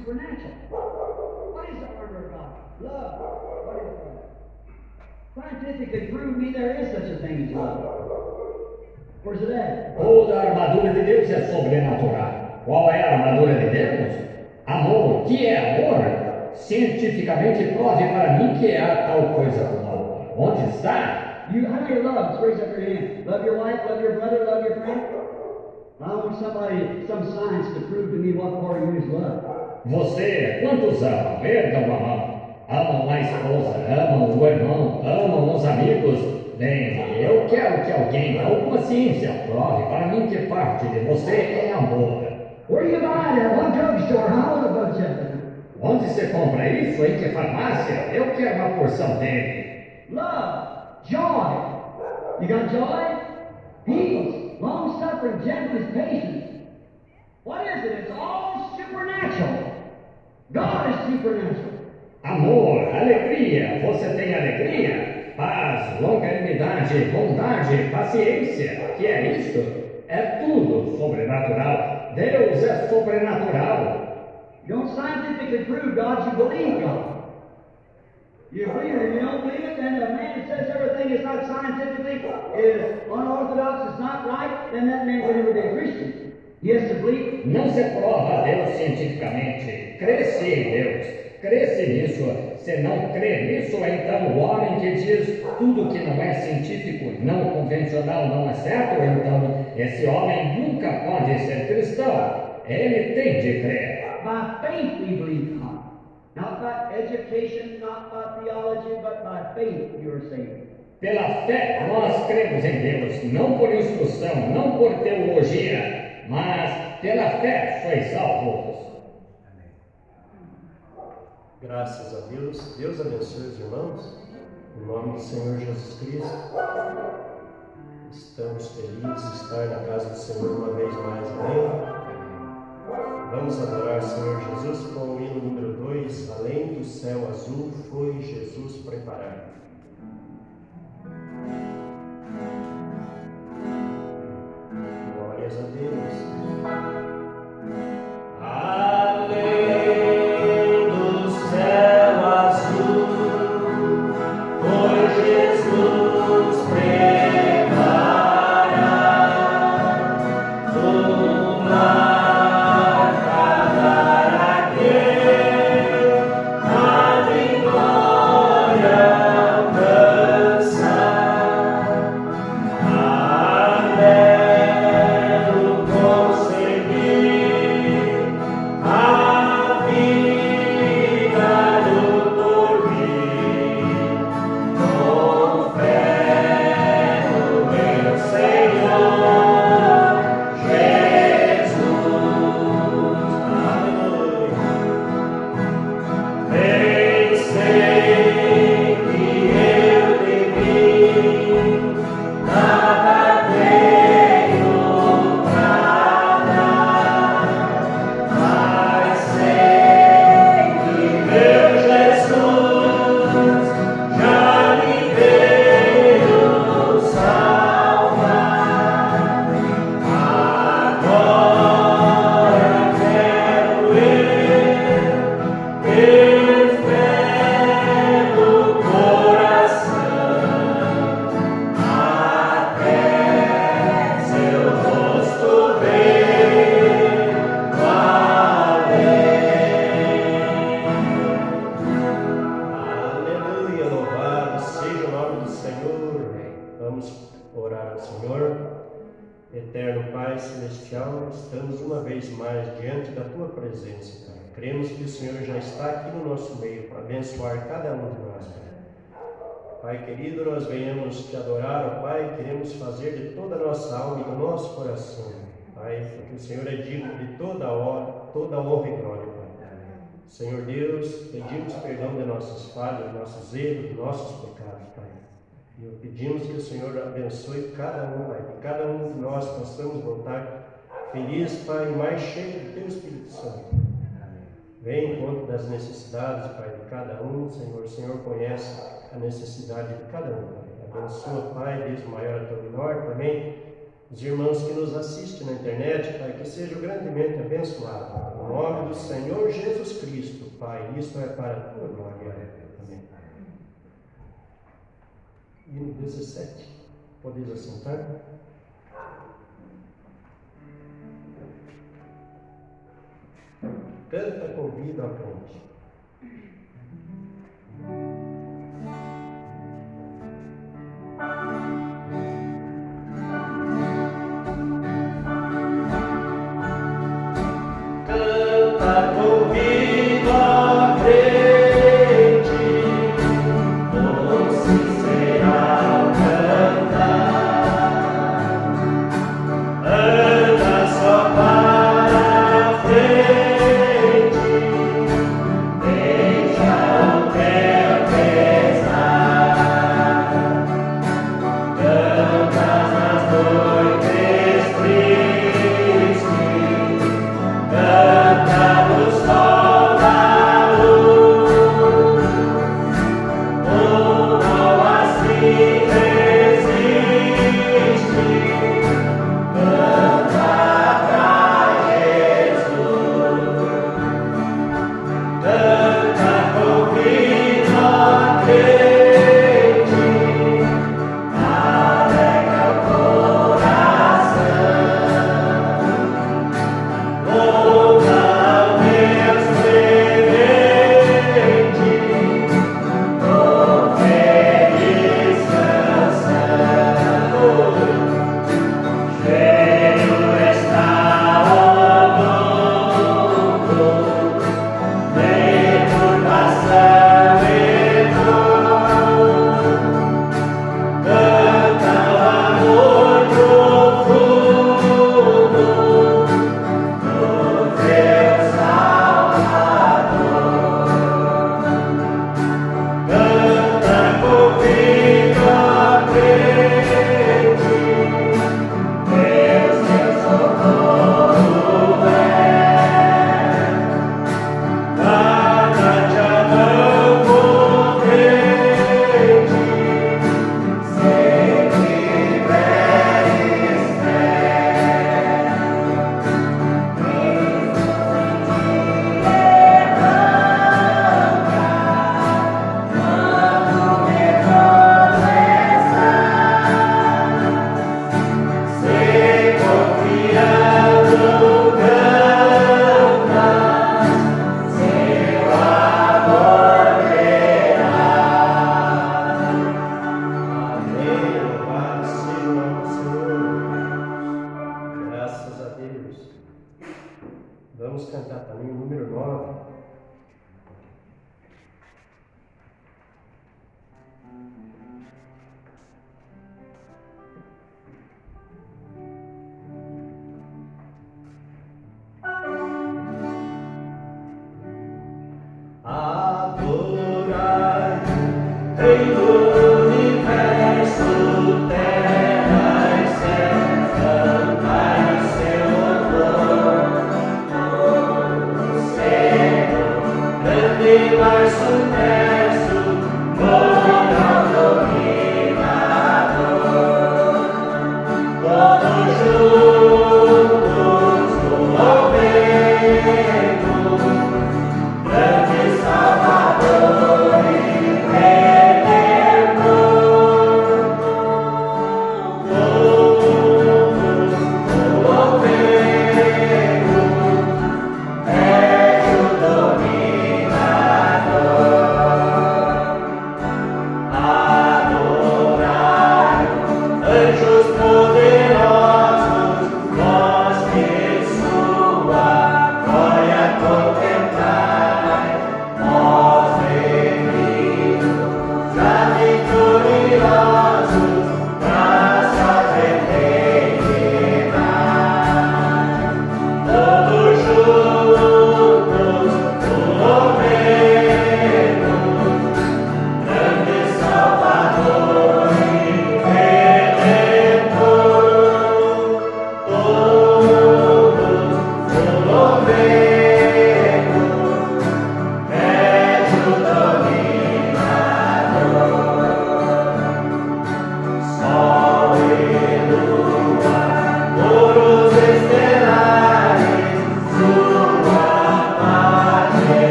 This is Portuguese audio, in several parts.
supernatural. What is the armor of God? Love. What is love? Scientifically prove me there is such a thing as love. Where's it at? Toda a armadura de Deus é sobrenatural. Qual é a armadura de Deus? Amor. Que é amor? Cientificamente prove para mim que há tal coisa como amor. Onde está? How do you love? Just raise up your hand. Love your wife, love your brother, love your friend. I want some science to prove to me what part of you is love. Você, quantos amam? Ergam a mão. Amam a esposa, amam o irmão, amam os amigos. Bem, eu quero que alguém, alguma ciência, prove para mim que parte de você é amor. Where do you buy that? What drugstore? How old a bunch of them? Onde você compra isso? Em que farmácia? Eu quero uma porção dele. Love. Joy. You got joy? Peace. Long-suffering, gentleness, patience. What is it? It's all supernatural. God is supernatural. Amor, alegria. Você tem alegria? Paz, longanimidade, bondade, paciência. Que é isto? É tudo sobrenatural. Deus é sobrenatural. You don't scientifically prove God, you believe God. You believe it, you don't believe it, then a man that says everything is not scientifically, is unorthodox, is not right, then that man will never be a Christian. He has to believe. Não se prova a Deus cientificamente. Cresce em Deus. Cresce nisso. Se não crê nisso, então o homem que diz tudo que não é científico, não convencional, não é certo, então esse homem nunca pode ser cristão. Ele tem de crer. By faith we believe God. Not by education, not by theology, but by faith you are saved. Pela fé, nós cremos em Deus, não por instrução, não por teologia, mas pela fé sois salvos. Graças a Deus. Deus abençoe os irmãos. Em nome do Senhor Jesus Cristo. Estamos felizes de estar na casa do Senhor uma vez mais. Amém? Vamos adorar o Senhor Jesus com o hino número 2. Além do céu azul foi Jesus preparado. Glórias a Deus. Pai querido, nós venhamos te adorar, ó Pai, queremos fazer de toda a nossa alma e do nosso coração, Pai, porque o Senhor é digno de toda honra e glória, Pai. Senhor Deus, pedimos perdão de nossas falhas, nossos erros, nossos pecados, Pai. E pedimos que o Senhor abençoe cada um, Pai, que cada um de nós possamos voltar feliz, Pai, mais cheio do Teu Espírito Santo. Vem em conta das necessidades, Pai, de cada um, Senhor. O Senhor conhece a necessidade de cada um, Pai. Abençoa, Pai, desde o maior até o menor, também Os irmãos que nos assistem na internet, Pai, que sejam grandemente abençoados. No nome do Senhor Jesus Cristo, Pai, isto é para a tua glória. Amém. Hino 17. Podeis assentar? Canta com vida a ponte. Canta com vida a crente, doce será o cantar. Anda só para a frente,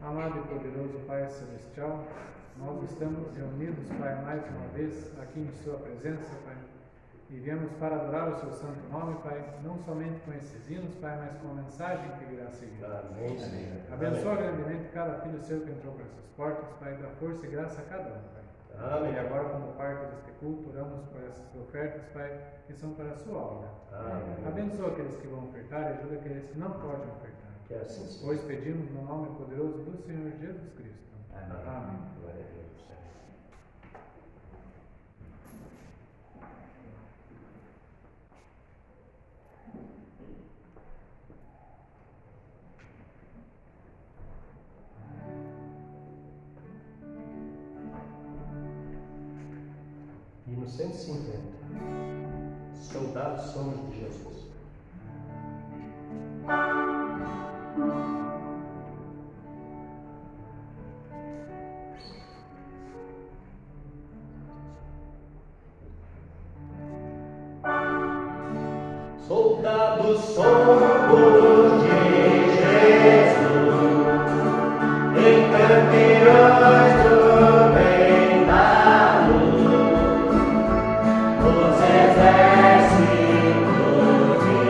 Amado e poderoso Pai Celestial, nós estamos reunidos, Pai, mais uma vez aqui em Sua presença, Pai, e viemos para adorar o Seu santo nome, Pai, não somente com esses hinos, Pai, mas com a mensagem que virá a seguir. Amém, Senhor. Abençoa grandemente cada filho seu que entrou por essas portas, Pai, dá força e graça a cada um, Pai. Amém. E agora, como parte deste culto, oramos por essas ofertas, Pai, que são para a Sua obra. Amém. Abençoa aqueles que vão ofertar e ajuda aqueles que não podem ofertar. Que assim seja. Pois pedimos no nome poderoso do Senhor Jesus Cristo. Amém. Glória a Deus. Hino 150. Soldados somos de Jesus. Soldados somos de Jesus, em campeões do bem da luz, os exércitos de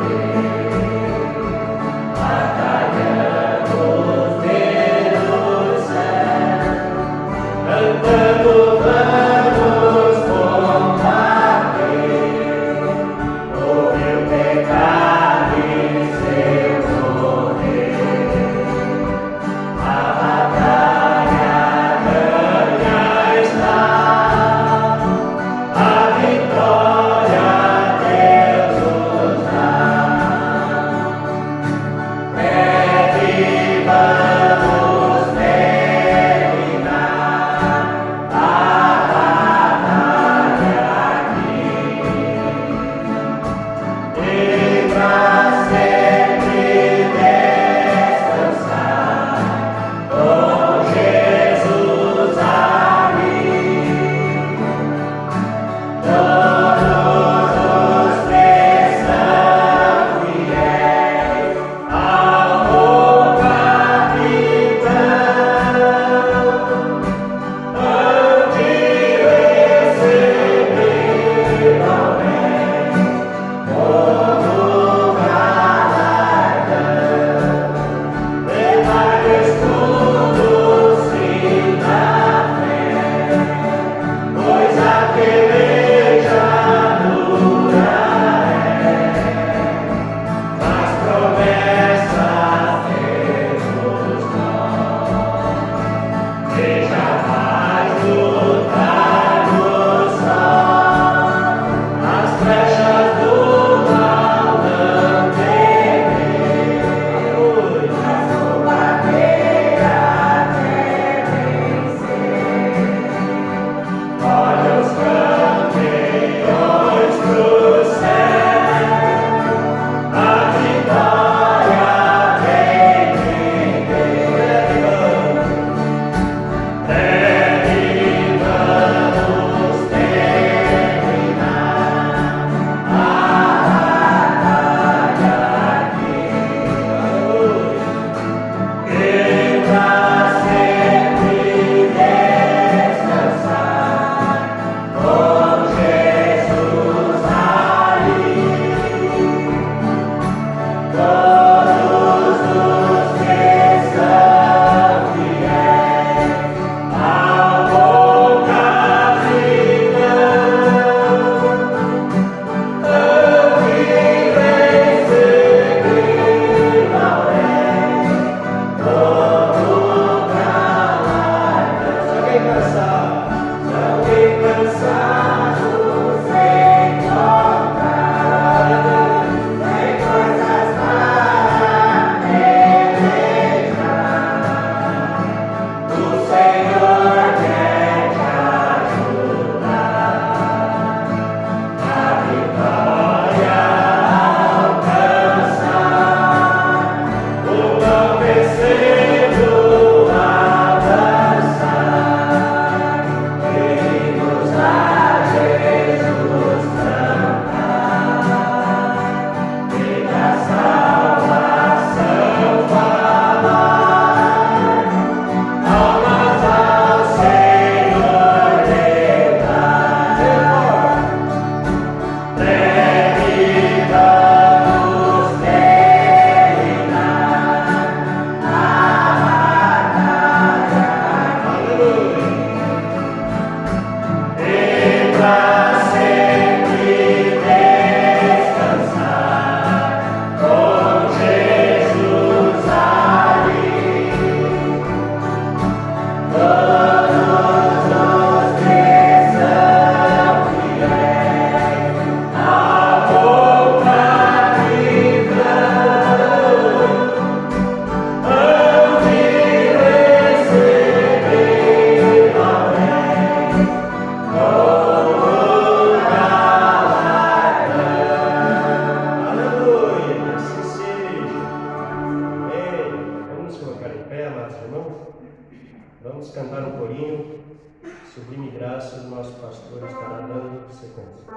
Deus, batalhando pelo céu, cantando vamos combater. O meu pecado pé, amados irmãos. Vamos cantar um corinho. Sublime Graça, o nosso pastor estará dando sequência.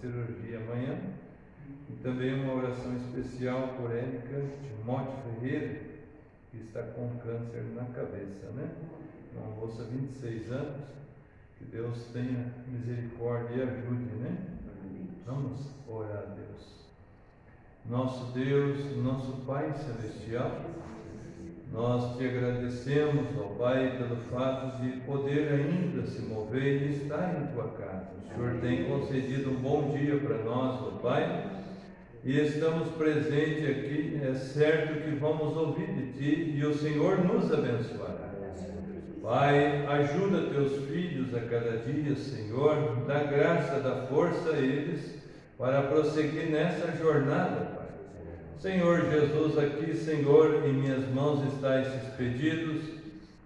Cirurgia amanhã, e também uma oração especial por Érica Timóteo Ferreira, que está com câncer na cabeça, né? Uma moça, 26 anos, que Deus tenha misericórdia e ajude, né? Vamos orar a Deus. Nosso Deus, nosso Pai Celestial, nós te agradecemos, ó Pai, pelo fato de poder ainda se mover e estar em tua casa. O Senhor tem concedido um bom dia para nós, ó Pai, e estamos presentes aqui. É certo que vamos ouvir de Ti e o Senhor nos abençoará. Pai, ajuda Teus filhos a cada dia, Senhor, dá graça, dá força a eles para prosseguir nessa jornada, Pai. Senhor Jesus, aqui, Senhor, em minhas mãos está esses pedidos,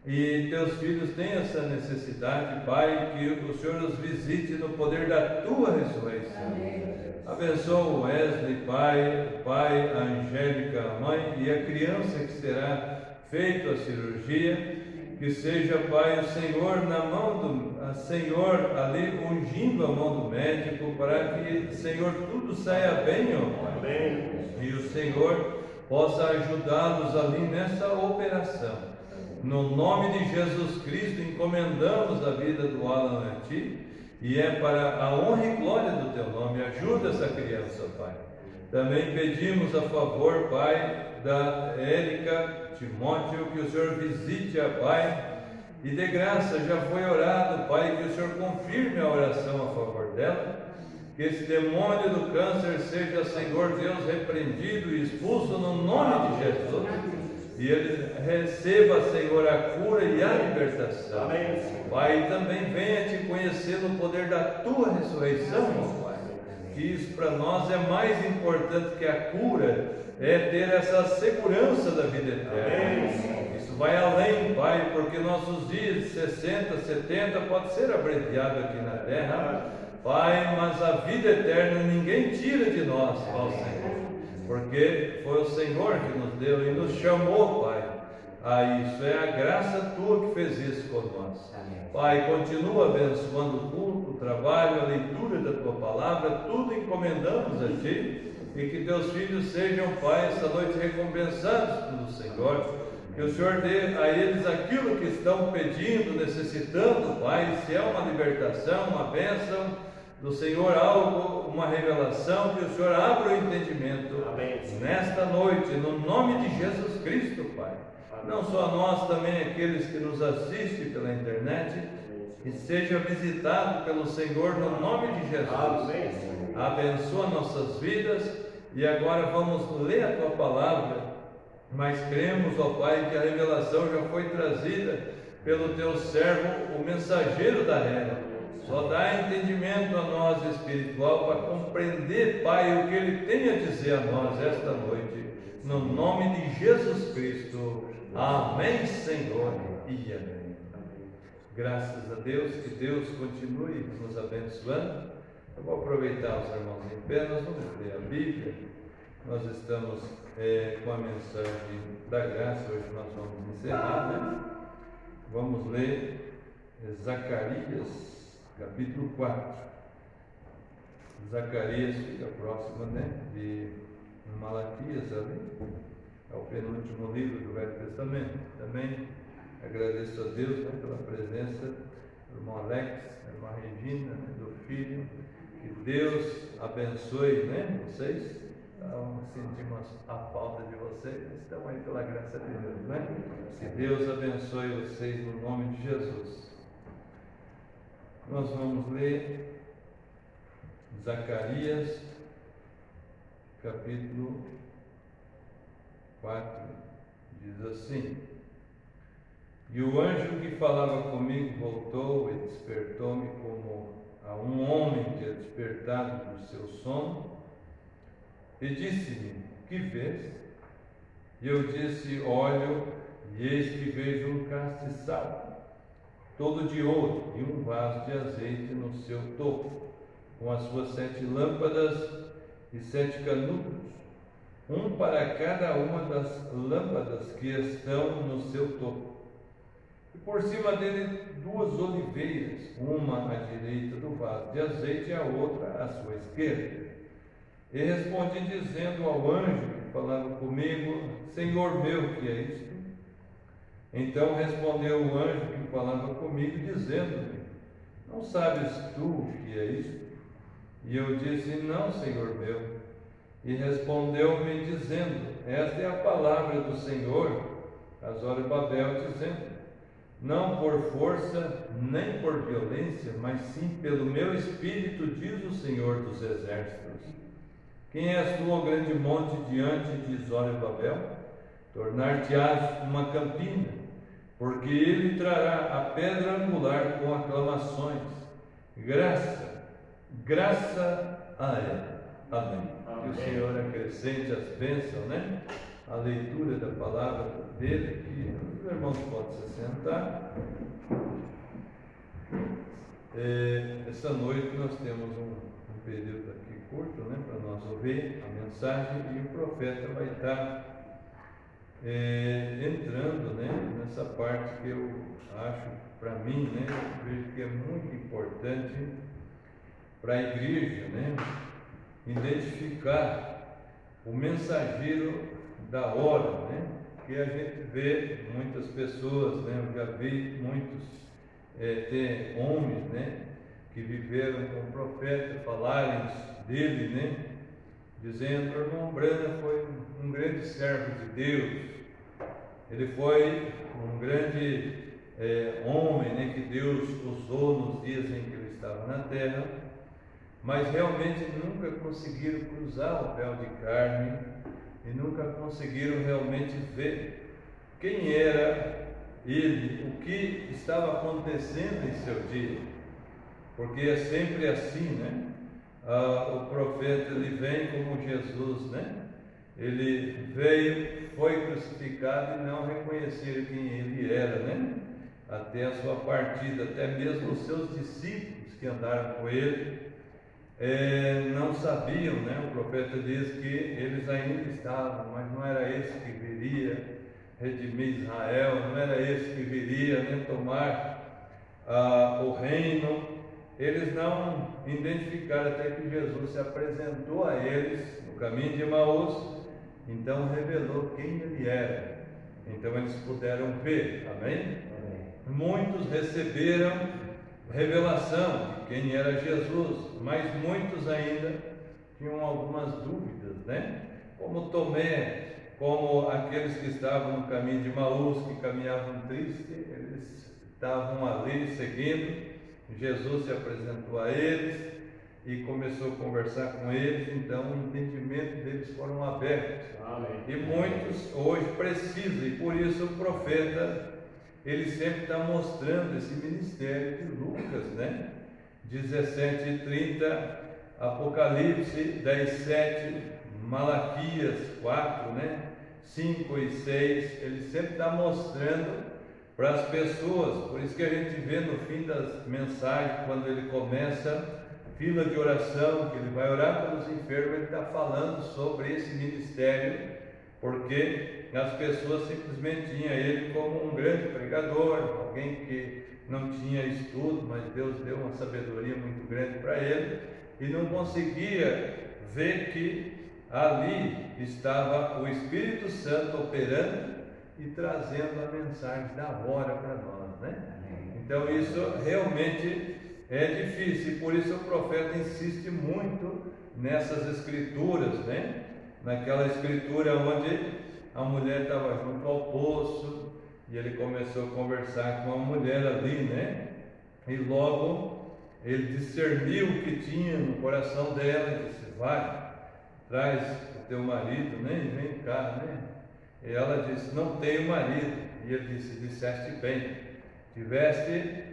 e Teus filhos têm essa necessidade, Pai, que o Senhor os visite no poder da Tua ressurreição. Abençoa o Wesley, Pai, a Angélica, a mãe, e a criança que será feita a cirurgia, que seja, Pai, o Senhor na mão do Senhor ali ungindo a mão do médico, para que, Senhor, tudo saia bem, ó Pai. E o Senhor possa ajudá-los ali nessa operação. No nome de Jesus Cristo, encomendamos a vida do Alan a Ti, e é para a honra e glória do Teu nome. Ajuda essa criança, Pai. Também pedimos a favor, Pai, da Érica Timóteo, que o Senhor visite a Pai, e de graça já foi orado, Pai, que o Senhor confirme a oração a favor dela. Que esse demônio do câncer seja, Senhor Deus, repreendido e expulso no nome de Jesus. E ele receba, Senhor, a cura e a libertação. Amém. Pai, também venha te conhecer no poder da Tua ressurreição, meu Pai. Que isso para nós é mais importante que a cura, é ter essa segurança da vida eterna. Amém. Isso vai além, Pai, porque nossos dias de 60, 70 pode ser abreviado aqui na terra, Pai, mas a vida eterna ninguém tira de nós, ó Senhor, porque foi o Senhor que nos deu e nos chamou, Pai, a isso. É a graça Tua que fez isso com nós. Pai, continua abençoando o culto, o trabalho, a leitura da Tua palavra, tudo encomendamos a Ti, e que Teus filhos sejam, Pai, essa noite recompensados pelo Senhor. Que o Senhor dê a eles aquilo que estão pedindo, necessitando, Pai, se é uma libertação, uma bênção do Senhor, algo, uma revelação, que o Senhor abra o entendimento. Amém. Nesta noite, no nome de Jesus Cristo, Pai. Amém. Não só nós, também aqueles que nos assistem pela internet, que seja visitado pelo Senhor no nome de Jesus. Amém. Abençoa nossas vidas, e agora vamos ler a Tua palavra, mas cremos, ó Pai, que a revelação já foi trazida pelo Teu servo, o mensageiro da era. Só dá entendimento a nós espiritual para compreender, Pai, o que Ele tem a dizer a nós esta noite, no nome de Jesus Cristo. Amém, Senhor, e amém. Graças a Deus, que Deus continue nos abençoando. Eu vou aproveitar os irmãos em pé, nós vamos ler a Bíblia. Nós estamos com a mensagem da graça, hoje nós vamos encerrar, né? vamos ler Zacarias, capítulo 4. Zacarias fica próximo, de Malaquias ali, é o penúltimo livro do Velho Testamento. Também agradeço a Deus, pela presença do irmão Alex, da irmã Regina, do filho. Que Deus abençoe, vocês. Sentimos a falta de vocês, estão aí pela graça de Deus, Que Deus abençoe vocês no nome de Jesus. Nós vamos ler Zacarias, capítulo 4, diz assim: E o anjo que falava comigo voltou e despertou-me como a um homem que é despertado do seu sono, e disse-me: Que vês? E eu disse: Olho, e eis que vejo um castiçal, todo de ouro, e um vaso de azeite no seu topo, com as suas 7 lâmpadas e 7 canudos, um para cada uma das lâmpadas que estão no seu topo. E por cima dele 2 oliveiras, uma à direita do vaso de azeite e a outra à sua esquerda. E respondi dizendo ao anjo que falava comigo: Senhor meu, que é isto? Então respondeu o anjo que falava comigo, dizendo-me: Não sabes tu o que é isto? E eu disse: Não, Senhor meu. E respondeu-me dizendo: Esta é a palavra do Senhor a Zorobabel, dizendo: Não por força nem por violência, mas sim pelo meu espírito, diz o Senhor dos exércitos. Quem és tu, ó grande monte, diante de Zorobabel? Tornar-te-ás uma campina, porque ele trará a pedra angular com aclamações. Graça a ele. Amém. Que o Senhor acrescente as bênçãos, A leitura da palavra dele, que os irmãos podem se sentar. Essa noite nós temos um período aqui curto, para nós ouvir a mensagem, e o profeta vai estar entrando, nessa parte que eu acho, para mim, eu vejo que é muito importante para a igreja, identificar o mensageiro da hora, que a gente vê muitas pessoas, eu já vi muitos homens, que viveram com o profeta, falarem dele, dizendo: o irmão Branham foi um grande servo de Deus, ele foi um grande homem, que Deus usou nos dias em que ele estava na terra, mas realmente nunca conseguiram cruzar o véu de carne e nunca conseguiram realmente ver quem era ele, o que estava acontecendo em seu dia, porque é sempre assim, o profeta, ele vem como Jesus, ele veio, foi crucificado e não reconheceram quem ele era, até a sua partida. Até mesmo os seus discípulos que andaram com ele não sabiam, O profeta diz que eles ainda estavam, mas não era esse que viria redimir Israel, não era esse que viria, tomar o reino. Eles não identificaram até que Jesus se apresentou a eles no caminho de Emaús, então revelou quem ele era. Então eles puderam ver, amém? Muitos receberam revelação de quem era Jesus, mas muitos ainda tinham algumas dúvidas, Como Tomé, como aqueles que estavam no caminho de Emaús, que caminhavam tristes, eles estavam ali seguindo. Jesus se apresentou a eles e começou a conversar com eles, então o entendimento deles foram abertos. Amém. E muitos hoje precisam, e por isso o profeta, ele sempre está mostrando esse ministério de Lucas, 17:30, Apocalipse 10:7, Malaquias 4, 5 e 6, ele sempre está mostrando para as pessoas. Por isso que a gente vê no fim das mensagens, quando ele começa fila de oração, que ele vai orar pelos enfermos, ele está falando sobre esse ministério, porque as pessoas simplesmente tinham ele como um grande pregador, alguém que não tinha estudo, mas Deus deu uma sabedoria muito grande para ele, e não conseguia ver que ali estava o Espírito Santo operando e trazendo a mensagem da hora para nós, né? Então isso realmente é difícil, e por isso o profeta insiste muito nessas escrituras, né? Naquela escritura onde a mulher estava junto ao poço e ele começou a conversar com a mulher ali, né? E logo ele discerniu o que tinha no coração dela e disse: vai, traz o teu marido, né? E vem cá, né? E ela disse: não tenho marido. E ele disse: disseste bem, tiveste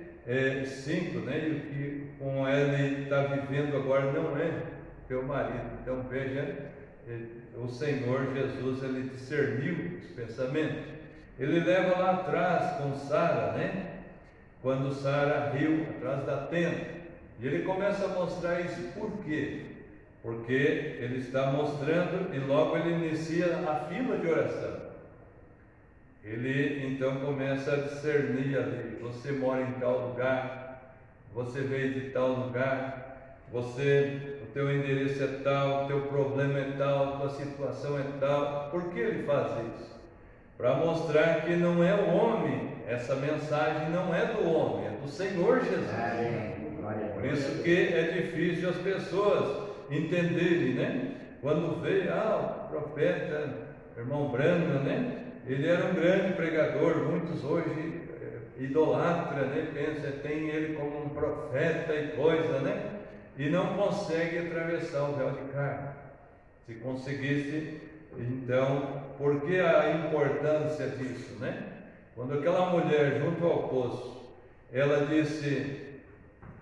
5, né? E o que com ele está vivendo agora não é teu marido. Então veja, o Senhor Jesus, ele discerniu os pensamentos. Ele leva lá atrás com Sara, né? Quando Sara riu atrás da tenda, e ele começa a mostrar isso. Por quê? Porque ele está mostrando, e logo ele inicia a fila de oração. Ele então começa a discernir ali: você mora em tal lugar, você veio de tal lugar, o teu endereço é tal, o teu problema é tal, a tua situação é tal. Por que ele faz isso? Para mostrar que não é o homem, essa mensagem não é do homem, é do Senhor Jesus. Por isso que é difícil as pessoas entenderem, né? Quando vê, o profeta, irmão Branham, né? Ele era um grande pregador, muitos hoje idolatram, né? Pensam, tem ele como um profeta e coisa, né? E não consegue atravessar o véu de carne. Se conseguisse, então, por que a importância disso, né? Quando aquela mulher junto ao poço, ela disse: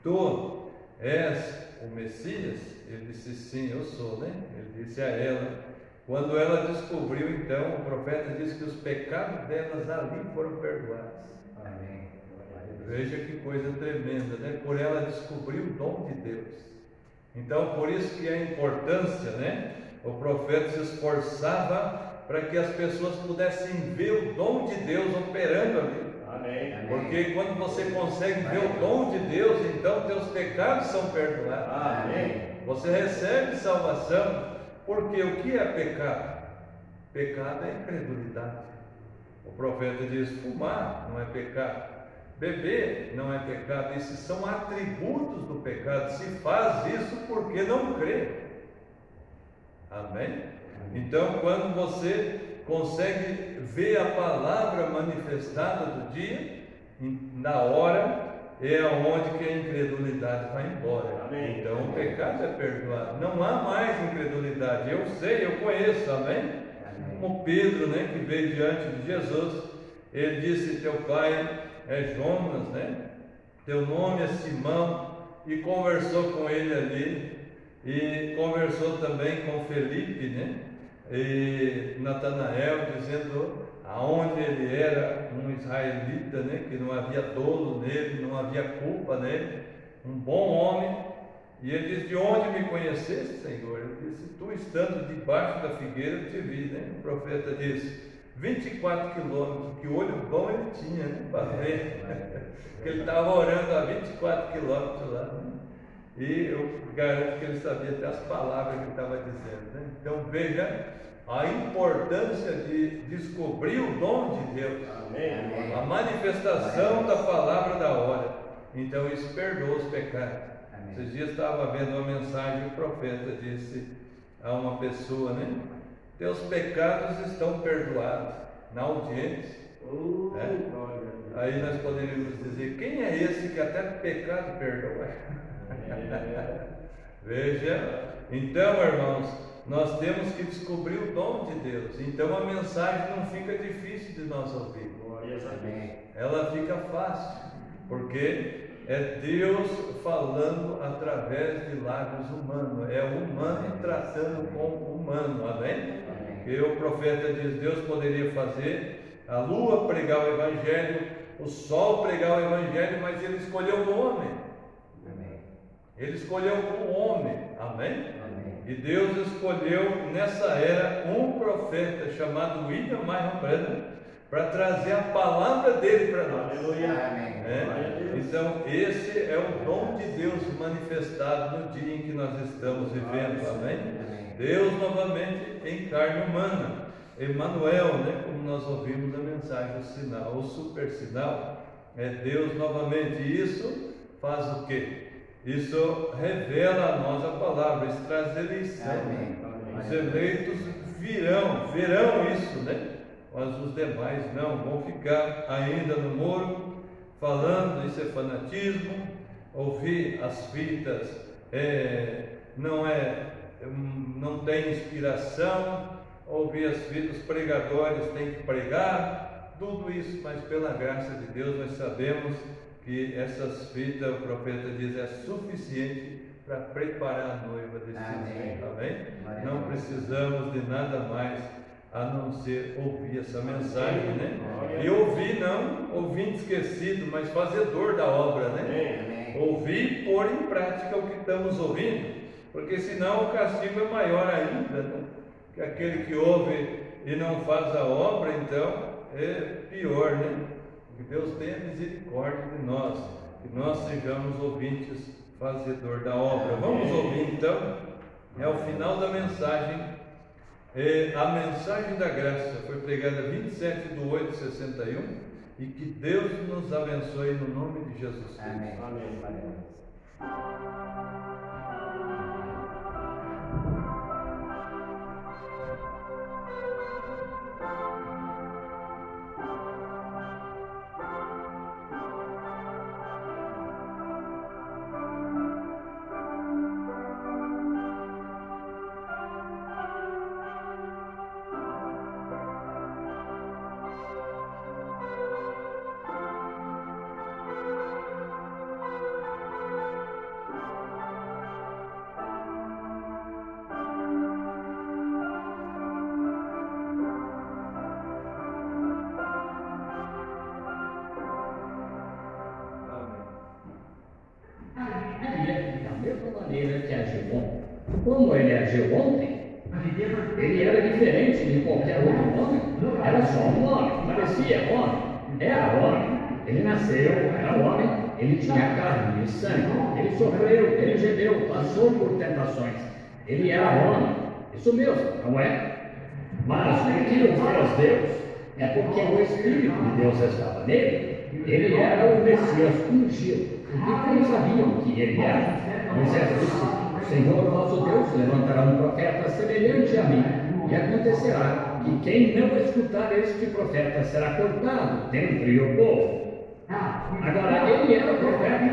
tu és o Messias? Ele disse: sim, eu sou, né? Ele disse a ela. Quando ela descobriu, então, o profeta disse que os pecados delas ali foram perdoados. Amém. Veja que coisa tremenda, né? Por ela descobrir o dom de Deus. Então, por isso que a importância, né? O profeta se esforçava para que as pessoas pudessem ver o dom de Deus operando ali. Amém. Porque quando você consegue ver o dom de Deus, então teus pecados são perdoados. Amém. Você recebe salvação. Porque o que é pecado? Pecado é incredulidade. O profeta diz: fumar não é pecado, beber não é pecado. Esses são atributos do pecado. Se faz isso porque não crê. Amém? Então, quando você consegue ver a palavra manifestada do dia, na hora é onde que a incredulidade vai embora. Amém. Então o pecado é perdoado. Não há mais incredulidade. Eu sei, eu conheço, amém? Como Pedro, né, que veio diante de Jesus, ele disse: teu pai é Jonas, né? Teu nome é Simão. E conversou com ele ali, e conversou também com Felipe, né? E Natanael, dizendo aonde ele era um israelita, né? Que não havia dolo nele, não havia culpa nele, um bom homem. E ele diz: de onde me conheceste, Senhor? Ele disse: tu estando debaixo da figueira eu te vi, né? O profeta disse: 24 quilômetros, que olho bom ele tinha, né? Para ver, que ele estava orando a 24 quilômetros lá, né? E eu garanto que ele sabia até as palavras que estava dizendo, né? Então veja a importância de descobrir o dom de Deus. Amém. A manifestação da palavra da hora. Então isso perdoa os pecados. Amém. Esses dias estava vendo uma mensagem, o profeta disse a uma pessoa, né? Teus pecados estão perdoados. Na audiência. Aí nós poderíamos dizer: quem é esse que até pecado perdoa? Veja, então, irmãos, nós temos que descobrir o dom de Deus. Então a mensagem não fica difícil de nós ouvir. Ela fica fácil, porque é Deus falando através de lábios humanos. É o humano tratando com o humano. Amém? E o profeta diz: Deus poderia fazer a lua pregar o evangelho, o sol pregar o evangelho, mas ele escolheu o homem. Ele escolheu o homem. Amém? E Deus escolheu nessa era um profeta chamado William Marion Branham para trazer a palavra dele para nós. Então esse é o dom de Deus manifestado no dia em que nós estamos vivendo. Amém? Deus novamente em carne humana, Emmanuel, como nós ouvimos na mensagem, o sinal, o super sinal é Deus novamente. Isso faz o quê? Isso revela a nós a palavra, isso traz eleição. Os eleitos verão isso, mas os demais não, vão ficar ainda no muro, falando, isso é fanatismo, ouvir as fitas não tem inspiração, ouvir as fitas, os pregadores têm que pregar, tudo isso, mas pela graça de Deus nós sabemos que essas fitas, o profeta diz, é suficiente para preparar a noiva desse dia. Amém? Não precisamos de nada mais a não ser ouvir essa mensagem, E ouvir não ouvinte esquecido, mas fazedor da obra, Ouvir e pôr em prática o que estamos ouvindo, porque senão o castigo é maior ainda, que aquele que ouve e não faz a obra, então é pior, Que Deus tenha misericórdia de nós, que nós sejamos ouvintes fazedor da obra. Vamos ouvir então, é o final da mensagem, a mensagem da graça, foi pregada 27/8/61, e que Deus nos abençoe no nome de Jesus Cristo. Amém. Como ele agiu ontem, ele era diferente de qualquer outro homem. Era só um homem, parecia homem, era homem. Ele nasceu, era homem, ele tinha carne e sangue, ele sofreu, ele gemeu, passou por tentações. Ele era homem, isso mesmo, não é? Mas o que o fez Deus é porque o Espírito de Deus estava nele. Ele era o Messias ungido. E como sabiam que ele era? Moisés disse: Senhor vosso Deus levantará um profeta semelhante a mim, e acontecerá que quem não escutar este profeta será cortado dentre o povo. Agora, ele era o profeta,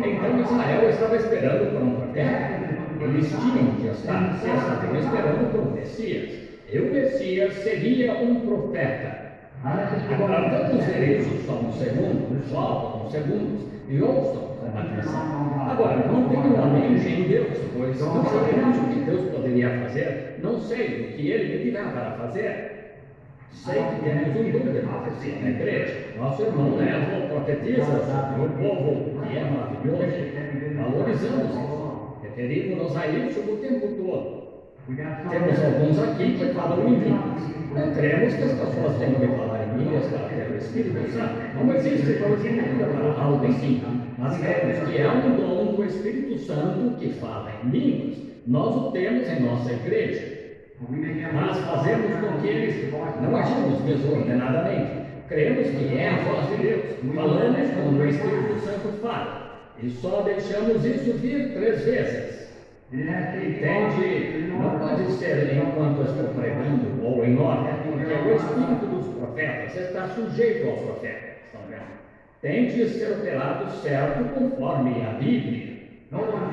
então Israel estava esperando por um profeta. Eles tinham de estar, se estavam esperando por um Messias, e o Messias seria um profeta. Agora, vamos ver isso só um segundo, só alguns segundos, e ouçam com atenção. Agora, não tenho a mente em Deus, pois não sabemos o que Deus poderia fazer, não sei o que Ele me dirá para fazer. Sei que temos um dom de profecia na igreja. Nosso irmão Neville profetiza sobre o povo, que é maravilhoso. Valorizamos isso, referimos-nos a isso o tempo todo. Temos alguns aqui que falam em línguas. Não cremos que as pessoas tenham de falar em línguas para ter o Espírito Santo. Não existe procedura para algo assim. Mas cremos que é um dom do Espírito Santo que fala em línguas. Nós o temos em nossa igreja. Mas fazemos com que eles não agimos desordenadamente. Cremos que é a voz de Deus. Falamos como o Espírito Santo fala. E só deixamos isso vir 3 vezes. Entende? Não pode ser enquanto estou pregando ou em ordem, porque o espírito dos profetas está sujeito ao profeta. Estão vendo? Tem de ser operado certo conforme a Bíblia.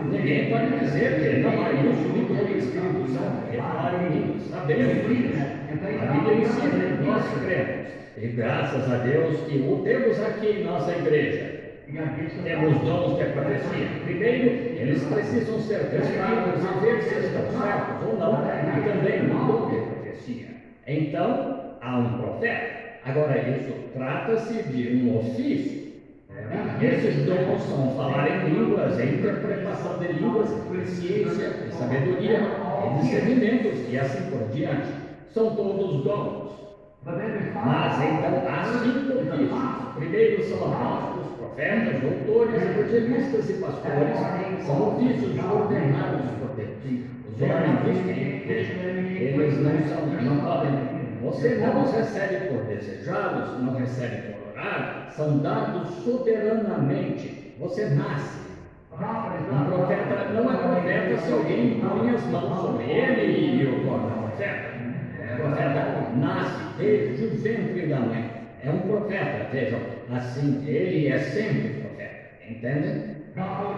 Ninguém pode dizer que não há isso do Espírito Santo, que falar em línguas. Sabemos disso. A Bíblia ensina, nós cremos. E graças a Deus que o temos aqui em nossa igreja. Temos dons de profecia. Primeiro, eles precisam ser testados e ver se estão certos ou não, e também um dom de profecia. Então, há um profeta. Agora, isso trata-se de um ofício. Esses dons são falar em línguas, a interpretação de línguas, ciência, sabedoria, discernimentos e assim por diante. São todos dons. Mas então há 5 ofícios. Primeiro são apóstolos, profetas, doutores, evangelistas e pastores. São ofícios ordenados por Deus. Os homens eles não podem. Você não os recebe por desejá-los, não recebe por orar, são dados soberanamente. Você nasce. Um profeta não é profeta se alguém põe as mãos sobre ele e o torna profeta. O profeta nasce desde o ventre da mãe. É um profeta, vejam, assim, ele é sempre profeta. Entendem?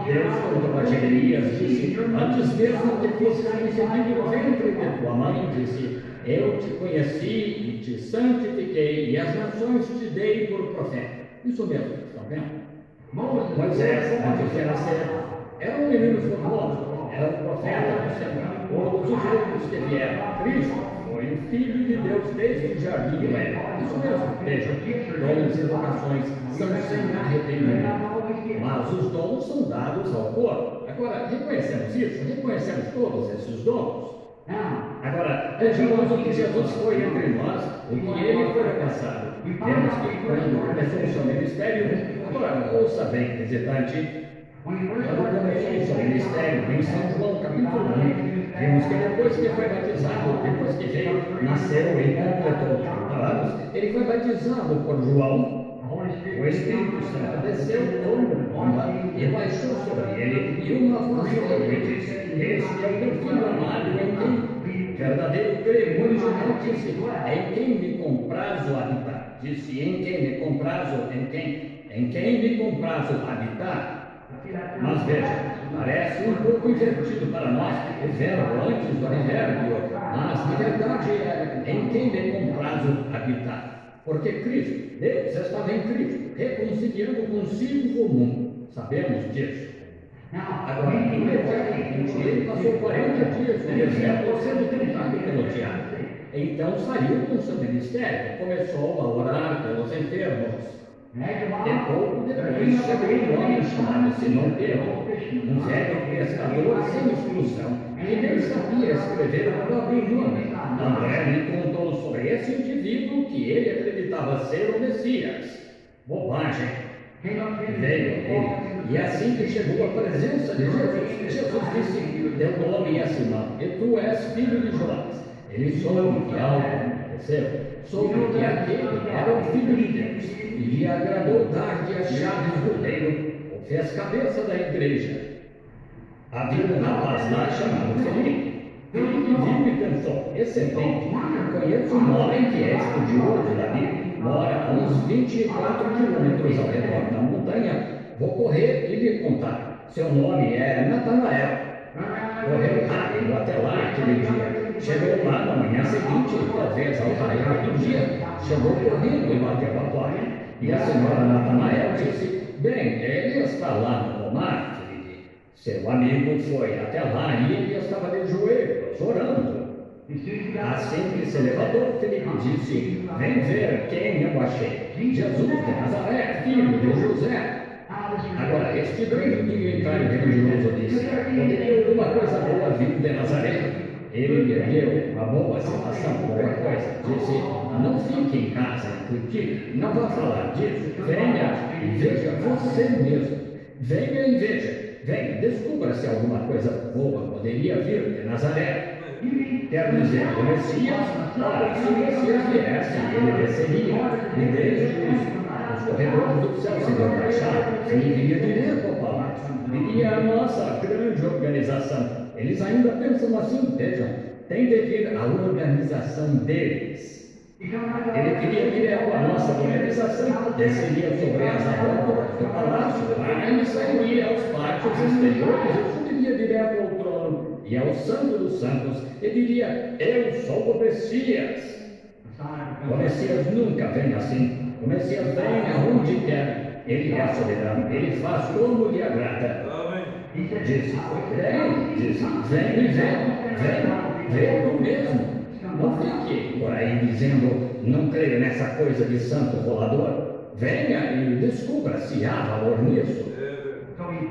Deus contou a Jeremias, disse, antes mesmo que fosses concebido no ventre de tua mãe, disse, eu te conheci e te santifiquei, e as nações te dei por profeta. Isso mesmo, estão vendo? Moisés, antes era servo, era um menino formoso, era um profeta do Senhor. Todos os outros que vieram, Cristo foi o Filho de Deus desde o jardim do Éden. Isso mesmo, vejam, dons e vocações são sem arrependimento. Mas os dons são dados ao povo. Agora, reconhecemos isso? Reconhecemos todos esses dons? Agora, vejamos o que Jesus foi entre nós, o que ele foi passado. Vemos que quando começou o seu ministério, agora ouça bem, visitante, quando começou o seu ministério em São João capítulo 1, vimos que depois que foi batizado, depois que veio, nasceu e completou 30 anos, ele foi batizado por João. O Espírito Santo desceu como pomba e baixou sobre ele, e uma voz veio e disse, este é o meu filho amado, em quem verdadeiro grego original disse, em quem me comprazo habitar. Disse, em quem me comprazo, em quem me comprazo habitar. Mas veja, parece um pouco invertido para nós, o verbo antes do advérbio, mas de verdade é em quem me comprazo habitar. Porque Cristo, Deus estava em Cristo, reconciliando consigo o mundo. Sabemos disso. Agora, imediatamente, ele passou 40 dias no deserto sendo tentado pelo diabo. Então saiu com seu ministério, começou a orar pelos enfermos. Pouco depois chegou um homem chamado Simão Pedro, um velho pescador sem instrução, que nem sabia escrever o próprio nome. André me contou sobre esse indivíduo que ele acreditava ser o Messias. Bobagem. Veio ele, e assim que chegou à presença de Jesus, Jesus disse, teu nome é Simão, e tu és filho de Jonas. Ele soube que algo aconteceu, soube que aquele era o Filho de Deus, e lhe agradou dar-lhe as chaves do reino, ou fez cabeça da igreja. Havia um rapaz lá chamado Felipe. Felipe viu e pensou, excelente, conheço um homem que é estudioso da Bíblia, mora a uns 24 quilômetros ao redor da montanha, vou correr e lhe contar. Seu nome é Natanael. Correu rápido até lá aquele dia. Chegou lá na manhã seguinte, talvez ao raiar do dia, chegou correndo e bateu a porta. E a senhora Natanael disse, bem, ele está lá no pomar, Felipe. Seu amigo foi até lá e ele estava de joelhos, orando. Assim que se levantou, Felipe disse, vem ver quem eu achei. Jesus de Nazaré, filho de José. Agora, este grande dignitário religioso disse, poderia alguma coisa boa vir de Nazaré? Ele lhe deu uma boa situação, boa coisa. Disse, não fique em casa e critique, não vá falar disso. Venha e veja você mesmo. Venha e veja. Venha, descubra se alguma coisa boa poderia vir de Nazaré. Quer dizer, o Messias, se o Messias viesse, ele desceria, e desde os corredores do céu se baixaram, ele viria direto ao palácio, viria a nossa grande organização. Eles ainda pensam assim, vejam, tem de vir a organização deles. Ele viria direto à nossa organização, desceria sobre as abóboras do palácio, aí sairia aos pátios exteriores e subiria direto ao trono e ao Santo dos Santos e diria, eu sou o Messias. O Messias nunca vem assim. O Messias vem aonde quer. Ele é soberano, ele faz como lhe agrada. Disse, vem e vem tu mesmo. Não fique por aí dizendo, não creio nessa coisa de santo rolador. venha e descubra se há valor nisso.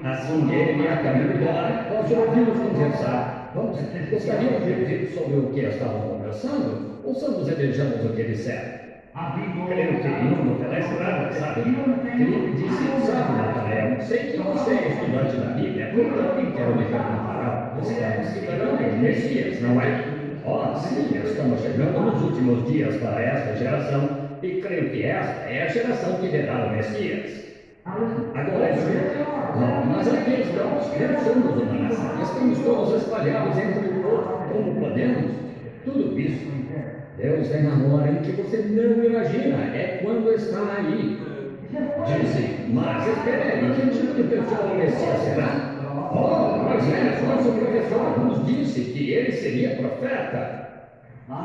Assim ele, a caminho dela, nós ouvimos conversar. Vamos, gostaríamos de ouvir sobre o que estavam conversando? Ouçamos e vejamos o que disseram. Creio que indo pela estrada, sabe? Filipe disse, sabe, Natanael, sei que você é estudante da Bíblia, portanto quero lhe perguntar, estamos esperando o Messias, não é? Oh, sim, estamos chegando nos últimos dias para esta geração, e creio que esta é a geração que verá o Messias. Agora escuta, mas aqui estamos, somos uma nação, estamos todos espalhados entre o povo, como podemos? Tudo isso, Deus vem na hora em que você não imagina, é quando está aí. Dizem, mas espere aí, que tipo de pessoa o Messias será? Oh, Moisés, nosso professor, nos disse que ele seria profeta.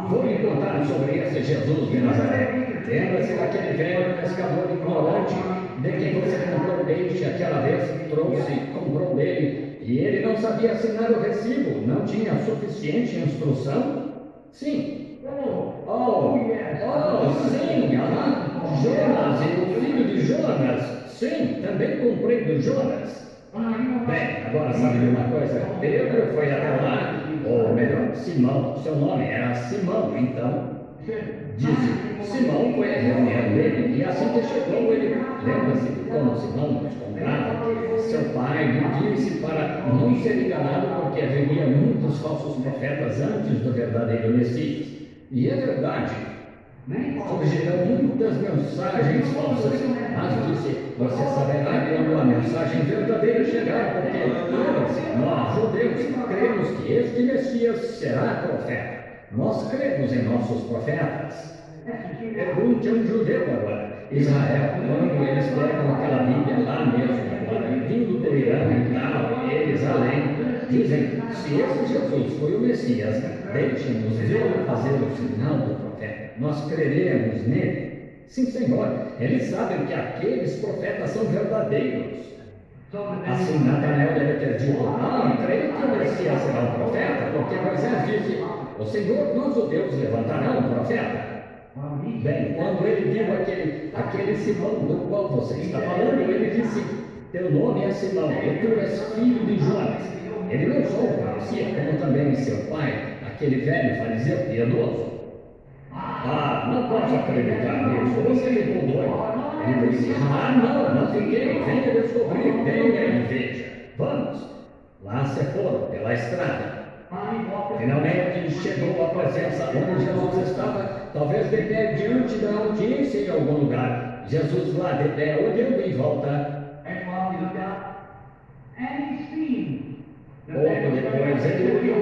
Vou lhe contar sobre esse Jesus de Nazaré. Lembra-se daquele velho pescador ignorante de quem você comprou peixe aquela vez, comprou dele, e ele não sabia assinar o recibo, não tinha suficiente instrução? Sim. Sim, Jonas e o filho de Jonas. Sim, também comprei do Jonas. Bem, agora sabe de uma coisa? Pedro foi até lá, ou melhor, Simão, seu nome era Simão, então. Diz, Simão foi a reunião dele, e assim que chegou ele, lembra-se de como Simão nos contava que seu pai lhe disse para não ser enganado porque haveria muitos falsos profetas antes do verdadeiro Messias. E é verdade, surgirão muitas mensagens falsas, mas disse, você saberá quando a mensagem verdadeira chegar, porque lembra-se, nós, judeus, cremos que este Messias será profeta. Nós cremos em nossos profetas. Pergunte a um judeu agora, Israel, quando eles pegam aquela Bíblia lá mesmo, agora, vindo do Irã e tal, eles além, dizem, se esse Jesus foi o Messias, deixe-nos ver fazer o sinal do profeta. Nós creremos nele. Sim, Senhor, eles sabem que aqueles profetas são verdadeiros. Assim, Natanael deve ter dito, creio que o Messias será um profeta, porque Moisés disse, o Senhor, nosso Deus, levantará um profeta. Bem, quando ele viu aquele Simão do qual você está falando, ele disse, teu nome é Simão, e tu és filho de Jonas. Ele não só o conhecia, como também seu pai, aquele velho fariseu piedoso. Não posso acreditar nisso, você ficou doido. Ele disse, não fiquei, venha descobrir, venha e veja. Vamos. Lá se foram pela estrada. Finalmente chegou à presença onde Jesus estava, talvez de pé diante da audiência em algum lugar. Jesus lá de pé, olhando em volta. Pouco depois ele viu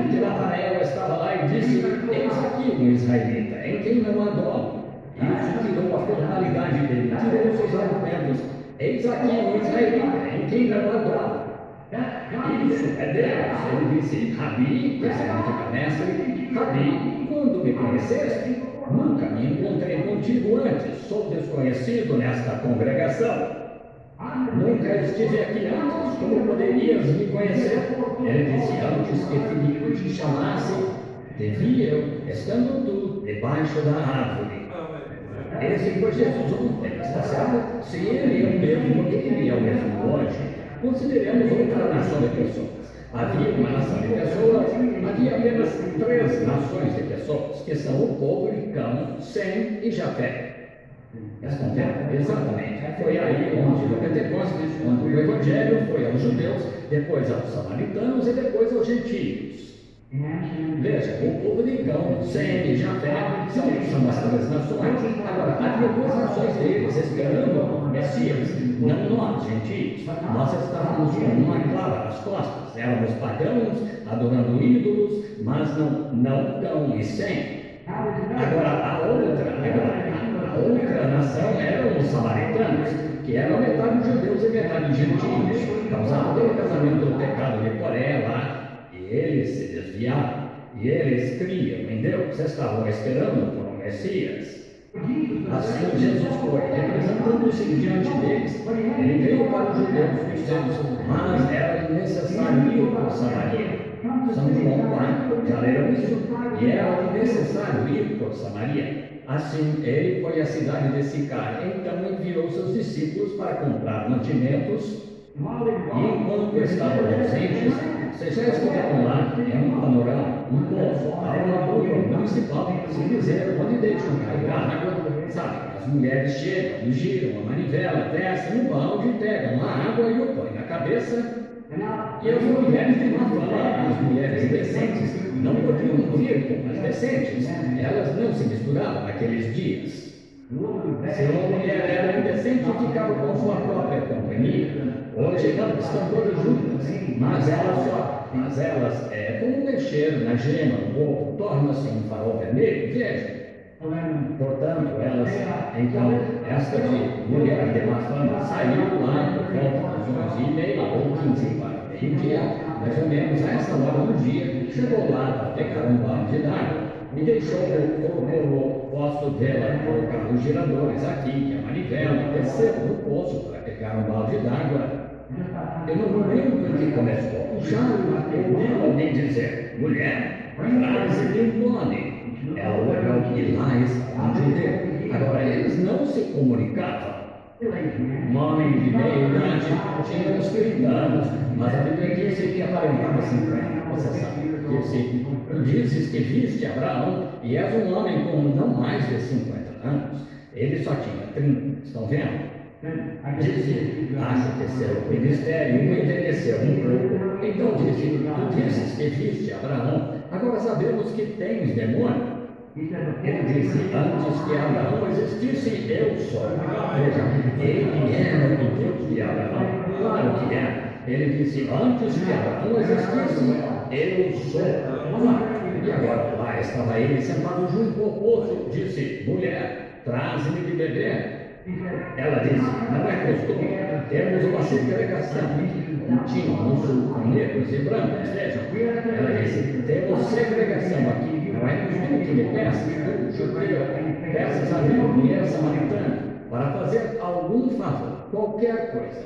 que Natanael estava lá e disse, eis aqui um israelita, em quem não há dolo. Isso tirou a formalidade dele, tirou seus argumentos. Eis aqui um israelita, em quem não há dolo. Isso é Deus. Ele disse, Rabi, que significa mestre, Rabi, quando me conheceste, nunca me encontrei contigo antes, sou desconhecido nesta congregação. Nunca estive aqui antes, como poderias me conhecer? Ele disse, antes que Filipe te chamasse, te vi eu, estando tu debaixo da árvore. Esse foi Jesus ontem, está certo? Se ele é o mesmo, ele é o mesmo hoje. Consideremos outra nação de pessoas. Havia uma nação de pessoas, havia apenas 3 nações de pessoas, que são o povo de Cão, Sem e Jafé. Estão vendo? Exatamente. Foi aí onde no Pentecostes, quando o Evangelho foi aos judeus, depois aos samaritanos e depois aos gentios. Veja, o povo de Cão, Sem e Jafé são as 3 nações. Agora, havia 2 nações deles esperando o Messias, não nós, gentios. Nós estávamos com uma clava nas costas, éramos pagãos, adorando ídolos, mas não Cão e Sem. Agora, a outra nação eram os samaritanos, que eram metade judeus e metade gentios, causaram pelo casamento do pecado de Coré lá. E eles se desviaram, e eles criam em Deus, estavam esperando por um Messias. Assim Jesus foi, representando-se diante deles. Ele veio para os judeus, os seus, mas era necessário ir por Samaria. São João 4, já leram isso? E era necessário ir por Samaria. Assim, ele foi à cidade de Sicar. Então enviou seus discípulos para comprar mantimentos. E enquanto estavam ausentes, vocês já estiveram lá, é um panorama, um poço, há uma bomba municipal, se dizer, onde deixam carregar água, sabe? As mulheres chegam, giram a manivela, descem um balde, pegam a água e o põem na cabeça. E as mulheres de má fama, as mulheres decentes, não podiam vir com as decentes, elas não se misturavam naqueles dias. Se uma mulher era indecente, ficava com sua própria companhia. Hoje não, estão todas juntas, mas elas é como mexer na gema do ovo, torna-se um farol vermelho, veja. Portanto, então, esta de mulher de má fama saiu lá por volta das 11h30 ou 15 para meio-dia, mais ou menos a essa hora do dia, chegou lá para pegar um balde d'água e deixou o posto dela colocar os giradores aqui, a manivela, desceu no poço para pegar um balde d'água. Eu não lembro em que começou. Já ouviu alguém dizer, mulher, traz-me um bode. Ela olhou e lá estava um judeu. Agora, eles não se comunicavam. Um homem de meia idade tinha uns 30 anos, mas a Bíblia disse que aparentava 50. Você sabe, tu dizes que viste Abraão e és um homem com não mais de 50 anos. Ele só tinha 30, estão vendo? Disse, acho que seu ministério envelheceu um pouco. Então disse, tu dizes que viste Abraão, agora sabemos que tens demônio. Ele disse, antes que Abraão existisse, eu sou. Veja, ele era o Deus de Abraão, claro que era. Ele disse, antes que Abraão existisse, eu sou. E agora lá estava ele sentado junto ao poço, disse, mulher, traze-me de beber. Ela disse, não é costume, temos uma segregação contínua no sul com negros e brancos, vejam. Ela disse, temos segregação aqui, não é costume que me peças, tu, judeu, peças a mim, mulher samaritana, para fazer algum favor, qualquer coisa.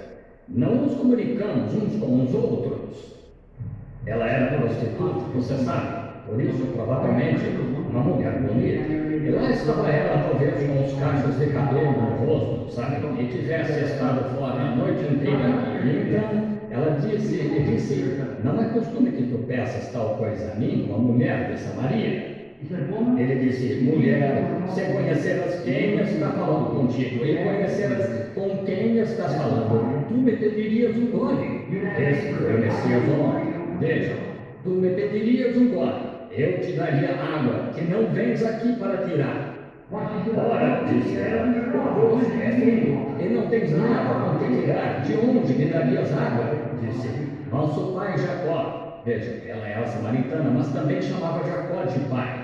Não nos comunicamos uns com os outros. Ela era prostituta, você sabe. Por isso, provavelmente, uma mulher bonita. E lá estava ela, talvez com os cachos de cabelo no rosto, sabe? E tivesse estado fora a noite inteira. E então, ela disse, não é costume que tu peças tal coisa a mim, uma mulher de Samaria. Ele disse, mulher, se conheceras quem está falando contigo e conheceras com quem estás falando, tu me pedirias um gole. Esse foi o Messias homem. Veja, tu me pedirias um gole. Eu te daria água, que não vens aqui para tirar. Ora, disse ela, o poço é fundo, e não tens nada com que tirar. De onde me darias água? Disse, nosso pai Jacó. Veja, ela é a samaritana, mas também chamava Jacó de pai.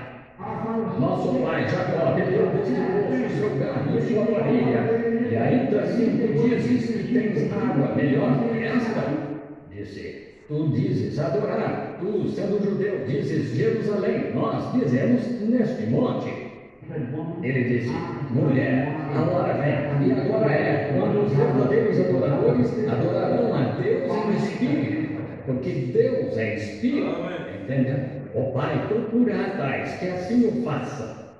Nosso pai Jacó bebeu deste poço, seu gado e sua família, e ainda assim tu dizes que tens água melhor que esta? Disse, tu dizes adorar, tu, sendo judeu, dizes Jerusalém, nós dizemos neste monte. Ele disse, mulher, a hora vem, e agora é, quando os verdadeiros adoradores adorarão a Deus em espírito, porque Deus é espírito, entendeu? O Pai procura a tais que assim o faça.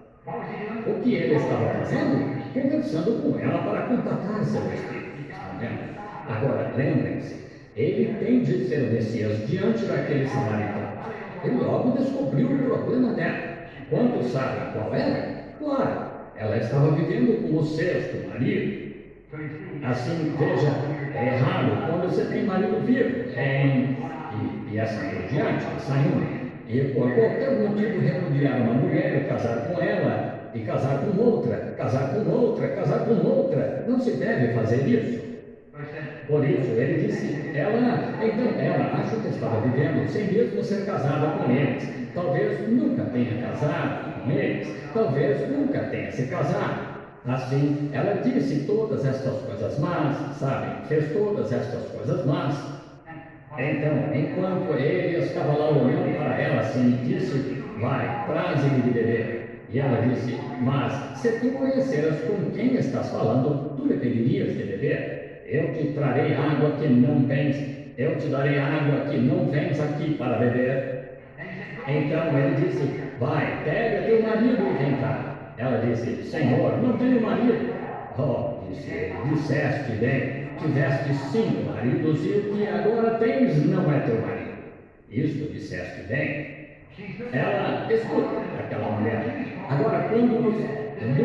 O que ele estava fazendo? Conversando com ela para contatar seu espírito, está vendo? Agora, lembrem-se, ele tem de ser o Messias diante daquele samaritano. Ele logo descobriu o problema dela. Quantos sabem qual era? Claro, ela estava vivendo com o sexto marido. Assim, veja, é errado quando você tem marido vivo. E assim por diante, saindo. E por qualquer motivo repudiar uma mulher e casar com ela, e casar com outra, casar com outra, casar com outra. Não se deve fazer isso. Por isso, ele disse, ela acha que estava vivendo sem mesmo ser casada com eles. Talvez nunca tenha casado com eles, talvez nunca tenha se casado. Assim, ela disse todas estas coisas más, sabe? Fez todas estas coisas más. Então, enquanto ele estava lá olhando para ela assim, disse, vai, traze-me de beber. E ela disse, mas se tu conheceras com quem estás falando, tu lhe pedirias de beber. Eu te trarei água que não vens, eu te darei água que não vens aqui para beber. Então ele disse, vai, pega teu marido e vem cá. Ela disse: Senhor, não tenho marido. Oh, disse ele, disseste bem, tiveste 5 maridos e o que agora tens não é teu marido. Isto disseste bem. Ela escuta aquela mulher. Agora, do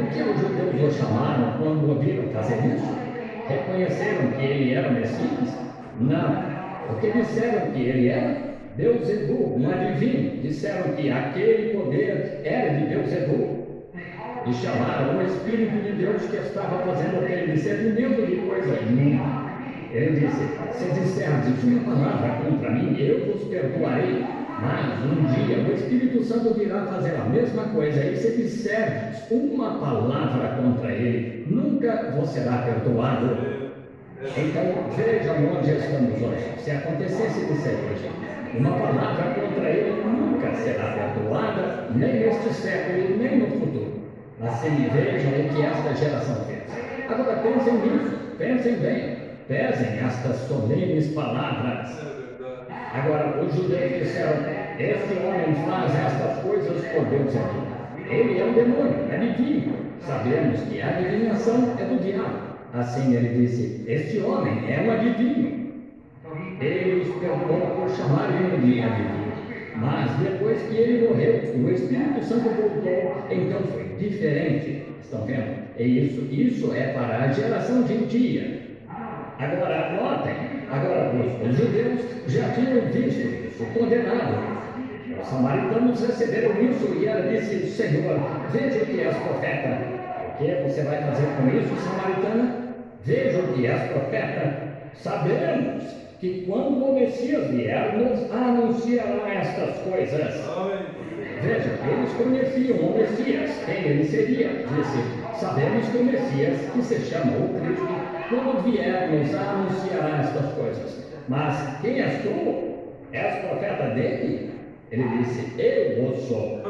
que os judeus o chamaram quando ouviram fazer isso? Reconheceram que ele era o Messias? Não. Porque disseram que ele era Beelzebul, um adivinho. Disseram que aquele poder era de Beelzebul. E chamaram o Espírito de Deus que estava fazendo aquele discernimento de coisa nenhuma. Ele disse: se disserdes uma palavra contra mim, eu vos perdoarei. Mas um dia o Espírito Santo virá fazer a mesma coisa, e se disserdes uma palavra contra ele, nunca vos será perdoado. Então vejam onde estamos hoje. Se acontecesse disso hoje, uma palavra contra ele nunca será perdoada, nem neste século, nem no futuro. Assim, vejam o que esta geração fez. Agora pensem nisso, pensem bem, pesem estas solenes palavras. Agora, os judeus disseram: este homem faz estas coisas por Beelzebul. Ele é um demônio, é divino. Sabemos que a adivinhação é do diabo. Assim ele disse: este homem é um adivinho. Ele os perdoou por chamarem de adivinho. Mas depois que ele morreu, o Espírito Santo voltou, então foi diferente. Estão vendo? Isso é para a geração gentia. Agora, notem, os judeus já tinham visto isso, condenado. Os samaritanos receberam isso e ela disse: Senhor, veja que és profeta. O que você vai fazer com isso, samaritana? Veja que és profeta. Sabemos que quando o Messias vier, nos anunciará estas coisas. Veja, eles conheciam o Messias, quem ele seria. Disse: sabemos que o Messias, que se chama o Cristo, quando vier, nos anunciará estas coisas. Mas quem és tu? És profeta dele? Ele disse: eu o sou.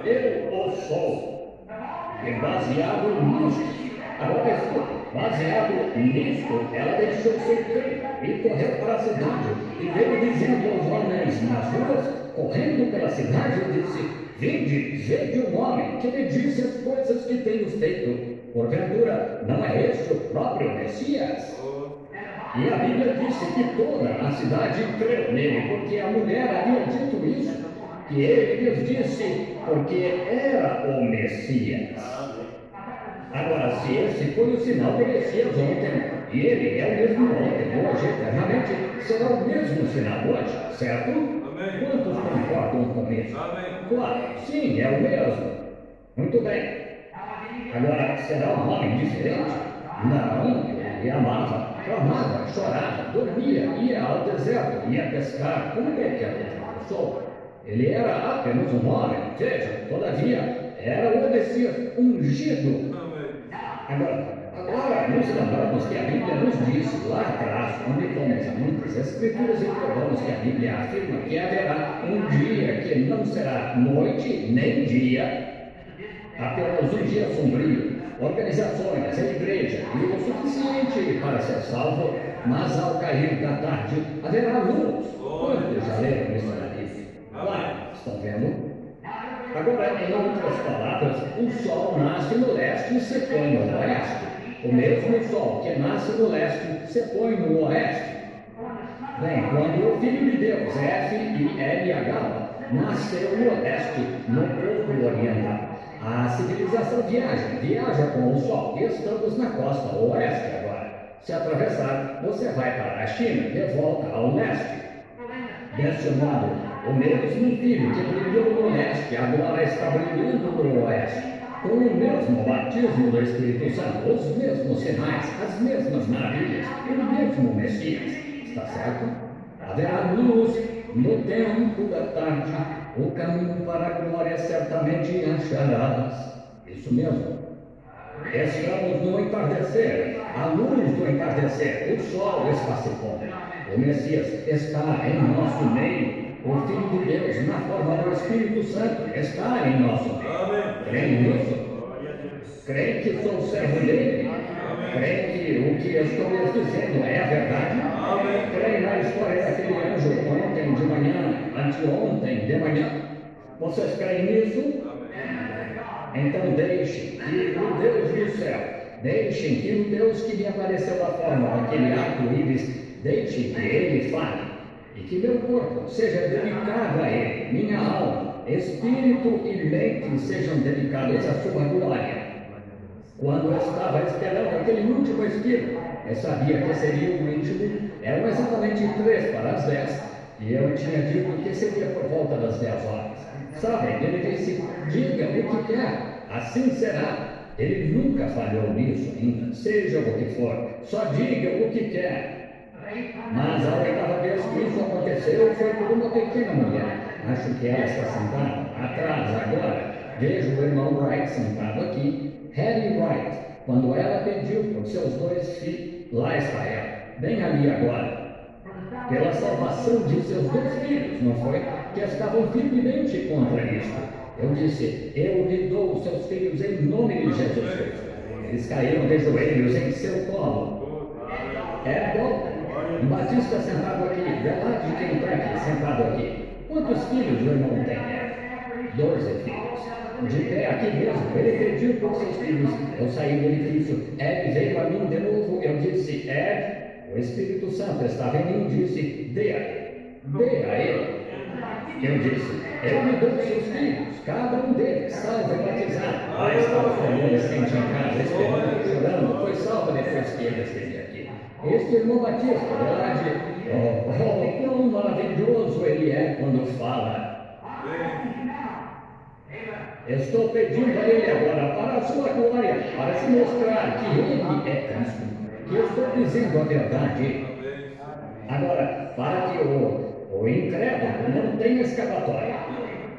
Eu o sou. E baseado nisto, agora escuta, baseado nisto, ela deixou seu tempo e correu para a cidade e veio dizendo aos homens nas ruas, correndo pela cidade, disse: vinde, vede um homem que me disse as coisas que tenho feito. Porventura, não é este o próprio Messias? E a Bíblia disse que toda a cidade creu nele, porque a mulher havia dito isso, que ele lhes disse, porque era o Messias. Agora, se esse foi o sinal do Messias ontem, e ele é o mesmo ontem, hoje, eternamente, será o mesmo sinal hoje, certo? Amém. Quantos concordam com isso? Amém. Claro, sim, é o mesmo. Muito bem. Agora, será um homem diferente? Não, ele amava, clamava, chorava, dormia, ia ao deserto, ia pescar, como qualquer outra pessoa. Ele era apenas um homem, veja, todavia, era o Messias ungido. Agora nos lembramos que a Bíblia nos disse lá atrás, quando fomos a muitas Escrituras, e provamos que a Bíblia afirma que haverá um dia que não será noite nem dia, apenas um dia sombrio, organizações, a igreja, e o suficiente para ser salvo, mas ao cair da tarde haverá luz. Quantos já leram isso na Bíblia? Claro, estão vendo? Agora, em outras palavras, o sol nasce no leste e se põe no oeste. O mesmo sol que nasce no leste se põe no oeste. Bem, quando o Filho de Deus, F-I-L-H, nasceu no leste, no povo oriental, a civilização viaja com o sol, e estamos na costa oeste agora. Se atravessar, você vai para a China, de volta ao leste. Desse modo, o mesmo Filho que brilhou no leste agora está brilhando no oeste, com o mesmo batismo do Espírito Santo, os mesmos sinais, as mesmas maravilhas, o mesmo Messias. Está certo? Haverá luz no tempo da tarde, o caminho para a glória certamente acharás. Isso mesmo. Estamos no entardecer, a luz do entardecer, o sol está se pondo. O Messias está em nosso meio. O Filho de Deus, na forma do Espírito Santo, está em nosso meio. Creem nisso? Creem que sou servo dele? Creem que o que estou lhes dizendo é a verdade? Creem na história daquele anjo ontem de manhã, anteontem de manhã? Vocês creem nisso? Então deixem que o Deus do céu, deixem que o Deus que me apareceu da forma daquele arco-íris, deixem que ele fale, e que meu corpo seja dedicado a ele, minha alma, espírito e mente sejam dedicados à sua glória. Quando eu estava esperando aquele último espírito, eu sabia que seria o último, eram exatamente 3 para as 10, e eu tinha dito que seria por volta das 10 horas. Sabem, ele disse, diga o que quer, assim será. Ele nunca falhou nisso ainda, seja o que for, só diga o que quer. Mas a 8ª vez que isso aconteceu foi por uma pequena mulher. Acho que ela está sentada atrás agora. Vejo o irmão Wright sentado aqui, Harry Wright, quando ela pediu por seus 2 filhos, lá está ela, bem ali agora, pela salvação de seus 2 filhos, não foi? Que estavam firmemente contra isso. Eu disse, eu lhe dou os seus filhos em nome de Jesus Cristo. Eles caíram de joelhos em seu colo. É bom. Um batista sentado aqui, Belade de Kentucky sentado aqui. Quantos filhos o irmão tem? 12 filhos. De pé aqui mesmo, ele pediu por seus filhos. Eu saí do edifício. Ed veio a mim de novo. Eu disse, Ed, o Espírito Santo estava em mim e disse, dê a ele. Eu disse, eu me dou seus filhos, cada um deles, salvo e batizado. Lá estava o adolescente em casa, esperando, chorando, foi salvo depois que ele esteve aqui. Este irmão Batista, verdade, quão maravilhoso ele é quando fala. Estou pedindo a ele agora, para a sua glória, para se mostrar que ele é Cristo, que eu estou dizendo a verdade. Agora, para que o incrédulo não tenha escapatória,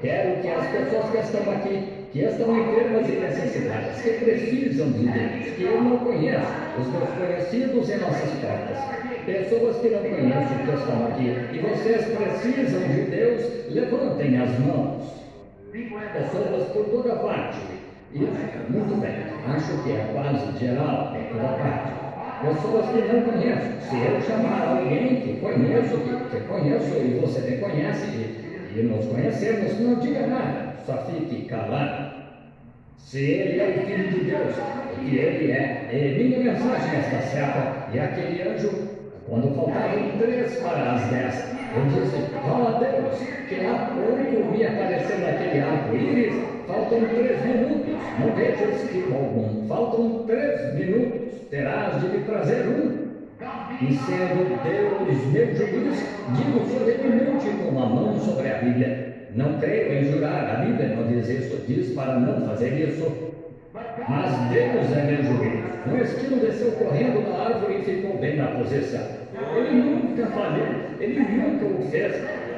quero que as pessoas que estão aqui, que estão enfermas e necessitadas, que precisam de Deus, que eu não conheço, os meus conhecidos em nossas portas, pessoas que não conheço que estão aqui, e vocês precisam de Deus, levantem as mãos. Pessoas por toda parte. Isso, muito bem, acho que é quase geral, por toda parte. Pessoas que não conheço. Se eu chamar alguém que conheço, que conheço e você me conhece, e nos conhecemos, não diga nada, só fique calado. Se ele é o Filho de Deus, o que ele é, minha mensagem está certa, e aquele anjo, quando faltavam 3 para as 10, eu disse, a Deus, que há pouco me apareceu naquele arco-íris, faltam 3 minutos, não vejo esquema algum, faltam 3 minutos, terás de me trazer um. E sendo Deus meu juiz, digo solenemente com a mão sobre a Bíblia, não creio em jurar, a Bíblia não diz isso, diz para não fazer isso. Mas Deus é meu juiz. Um esquilo desceu correndo da árvore e ficou bem na posição. Ele nunca falhou, ele nunca o fez.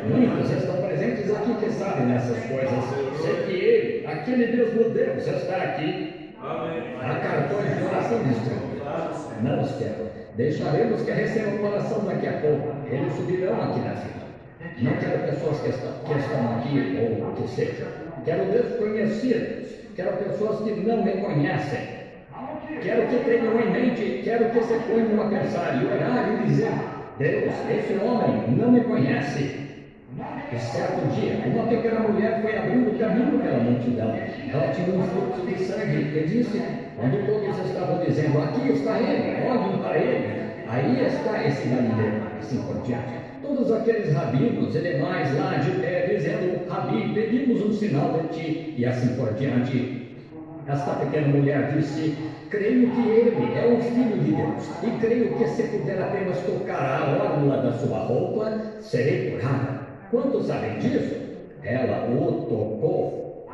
Muitos estão presentes aqui que sabem nessas coisas. Sei que ele, aquele mesmo Deus, está aqui. Há cartões de oração distribuídos. Não os quero. Deixaremos que recebam oração daqui a pouco. Eles subirão aqui na fila. Não quero pessoas que estão aqui ou que seja. Quero desconhecidos. Quero pessoas que não me conhecem. Quero que tenham em mente, quero que se ponham a pensar e orar e dizer, Deus, esse homem não me conhece. E certo dia, uma pequena mulher foi abrindo caminho pela multidão. Ela tinha um fluxo de sangue e disse, quando todos estavam dizendo, aqui está ele, olhem para ele, aí está esse Galileu, assim por diante. Todos aqueles rabinos e demais lá de pé, dizendo, Rabi, pedimos um sinal de ti, e assim por diante. Esta pequena mulher disse, creio que ele é o Filho de Deus, e creio que se puder apenas tocar a orla da sua roupa, serei curada. Quantos sabem disso? Ela o tocou.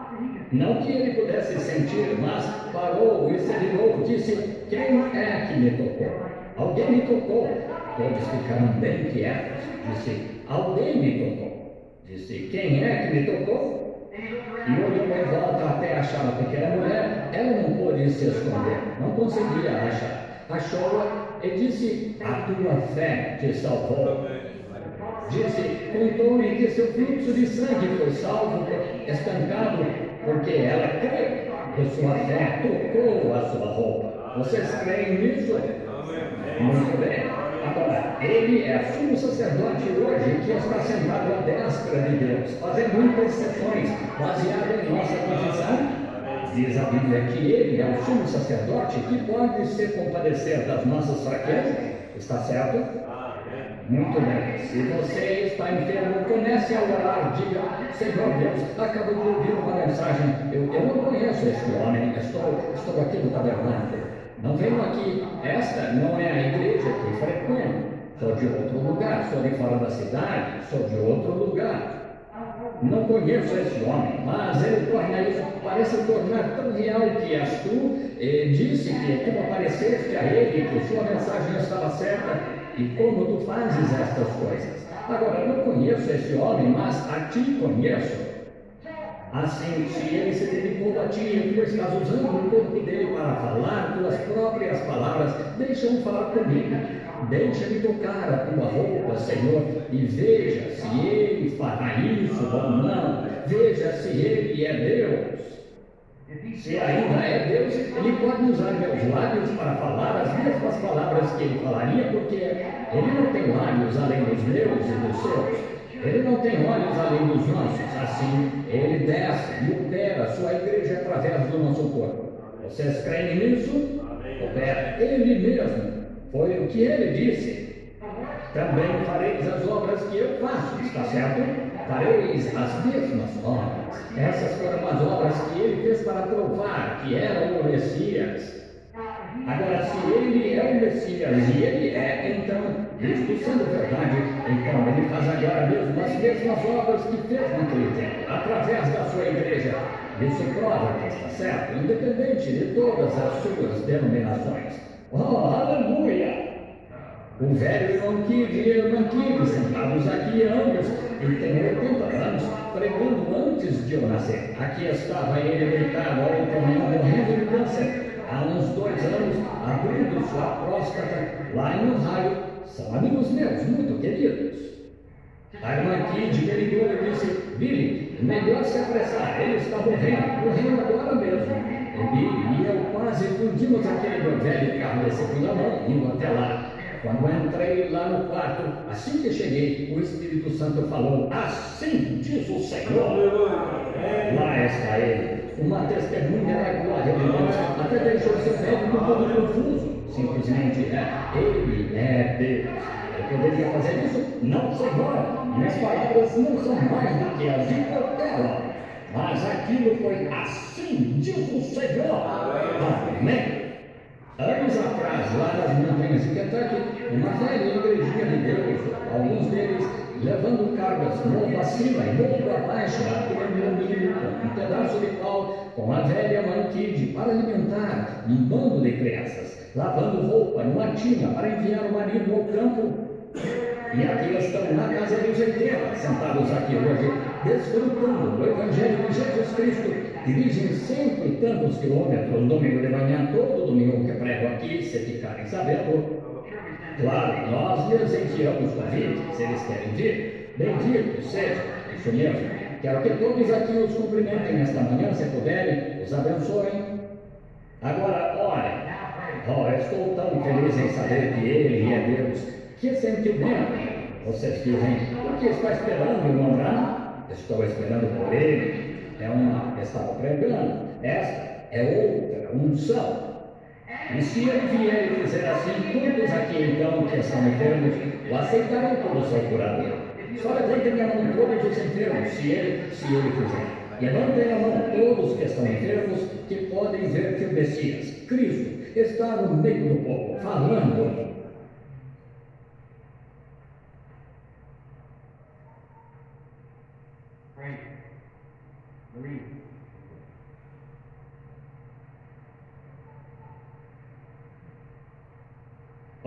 Não que ele pudesse sentir, mas parou e se virou, disse, quem é que me tocou? Alguém me tocou. Todos ficaram bem quietos. Disse, alguém me tocou. Disse, quem é que me tocou? E olhou em volta até achar a pequena mulher. Ela não pôde se esconder, não conseguia achar. Achou-a e disse, a tua fé te salvou. Disse, contou-lhe que seu fluxo de sangue foi salvo, estancado, porque ela creu que sua fé tocou a sua roupa. Vocês creem nisso? Muito bem. Agora, ele é sumo sacerdote hoje que está sentado à destra de Deus, fazendo intercessões, baseado em nossa confissão. diz a Bíblia que ele é o sumo sacerdote que pode se compadecer das nossas fraquezas. Está certo? Muito bem. Se você está enfermo, comece a orar. Diga: Senhor Deus, acabo de ouvir uma mensagem. Eu não conheço este homem. Estou aqui no tabernáculo. Não venho aqui. Esta não é a igreja que frequento. Sou de outro lugar. Sou de fora da cidade. Sou de outro lugar. Não conheço esse homem, mas ele parece tornar tão real que és tu. Disse que tu apareceste a ele, que sua mensagem estava certa. E como tu fazes estas coisas? Agora, não conheço esse homem, mas a ti conheço. Assim, se ele se dedicou a ti e tu estás usando o corpo dele para falar tuas próprias palavras, deixa-o falar comigo. Deixa-me tocar a tua roupa, Senhor, e veja se ele fará isso ou não. Veja se ele é Deus. Se ainda é Deus, ele pode usar meus lábios para falar as mesmas palavras que ele falaria, porque ele não tem lábios além dos meus e dos seus. Ele não tem olhos além dos nossos. Assim, ele desce e opera a sua igreja através do nosso corpo. Vocês creem nisso? Opera ele mesmo. Foi o que ele disse. Também fareis as obras que eu faço, está certo? Fareis as mesmas obras. Essas foram as obras que ele fez para provar que era o Messias. Agora, se ele é o Messias e ele é, então, isto sendo verdade, então ele faz agora mesmo as mesmas obras que fez naquele tempo, através da sua igreja. Isso prova que está certo, independente de todas as suas denominações. Oh, aleluia! O velho irmão Kid e a irmã Kid, sentados aqui há anos, ele tem 80 anos, pregando antes de eu nascer. Aqui estava ele deitado ao outra manhã, morrendo de câncer. Há uns 2 anos, abrindo sua próstata lá em Ohio. São amigos meus, muito queridos. A irmã Kid me ligou e disse: Billy, melhor se apressar, ele está morrendo agora mesmo. E Billy e eu quase fundimos aquele meu velho carro de segunda mão, indo até lá. Quando entrei lá no quarto, assim que cheguei, o Espírito Santo falou: assim diz o Senhor. Lá está ele, uma testemunha da glória de Deus, até deixou seu médico todo confuso. Simplesmente ele é Deus. Eu poderia fazer isso? Não, Senhor. Minhas palavras não são mais do que as de qualquer homem. Mas aquilo foi assim diz o Senhor. Amém. Anos atrás, lá nas montanhas de Kentucky, uma velha igrejinha de Deus, alguns deles levando cargas morro acima e morro abaixo, batendo no milho com um pedaço de pau, com a velha mãe Kid para alimentar um bando de crianças, lavando roupa numa tina para enviar o marido ao campo. E aqui estão na casa dos 80, sentados aqui hoje, desfrutando do Evangelho de Jesus Cristo. Dirigem 100 e tantos quilômetros domingo de manhã, todo domingo que prego aqui, se ficarem sabendo. Claro, nós lhes enviamos convite, se eles querem vir. Bendito seja, isso mesmo. Quero que todos aqui os cumprimentem nesta manhã, se puderem, os abençoem. Agora, olhem, estou tão feliz em saber que Ele é Deus. Que sentimento! Vocês dizem: o que está esperando, irmão Branham? Estou esperando por Ele. Estava pregando. Esta é outra unção. E se ele vier e fizer assim, quantos aqui então que estão enfermos o aceitarão como seu curador? Só levantem a mão todos os enfermos, se ele fizer. Levantem a mão todos que estão enfermos, que podem ver que o Messias, Cristo, está no meio do povo, falando.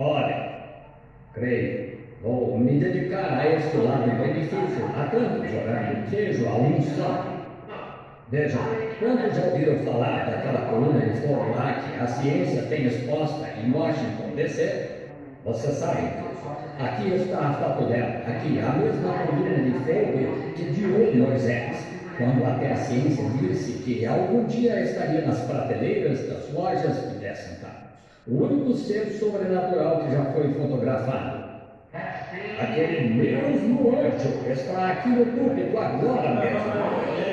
Olha, creio, vou me dedicar a este lado bem difícil. Há tantos orando, vejo a unção. Vejam, quantos já ouviram falar daquela coluna de fogo lá que a ciência tem exposta em Washington, D.C.? Vocês sabem disso. Aqui está a foto dela, aqui, a mesma coluna de fogo que guiou Moisés, quando até a ciência disse que algum dia estaria nas prateleiras das lojas de 10 centavos. O único ser sobrenatural que já foi fotografado. Aquele mesmo anjo está aqui no púlpito agora mesmo.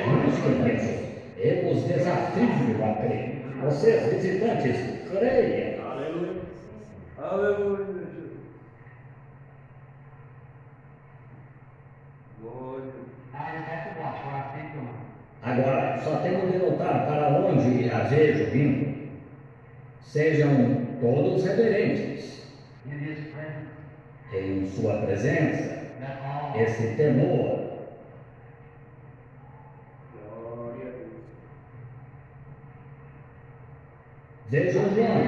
Por isso que eu penso, Eu os desafio a crer. Vocês, visitantes, creiam. Aleluia. Aleluia, Jesus. Glória. Agora, só temos de notar para onde a vejo vindo. Sejam todos reverentes em sua presença, esse temor. Veja um homem,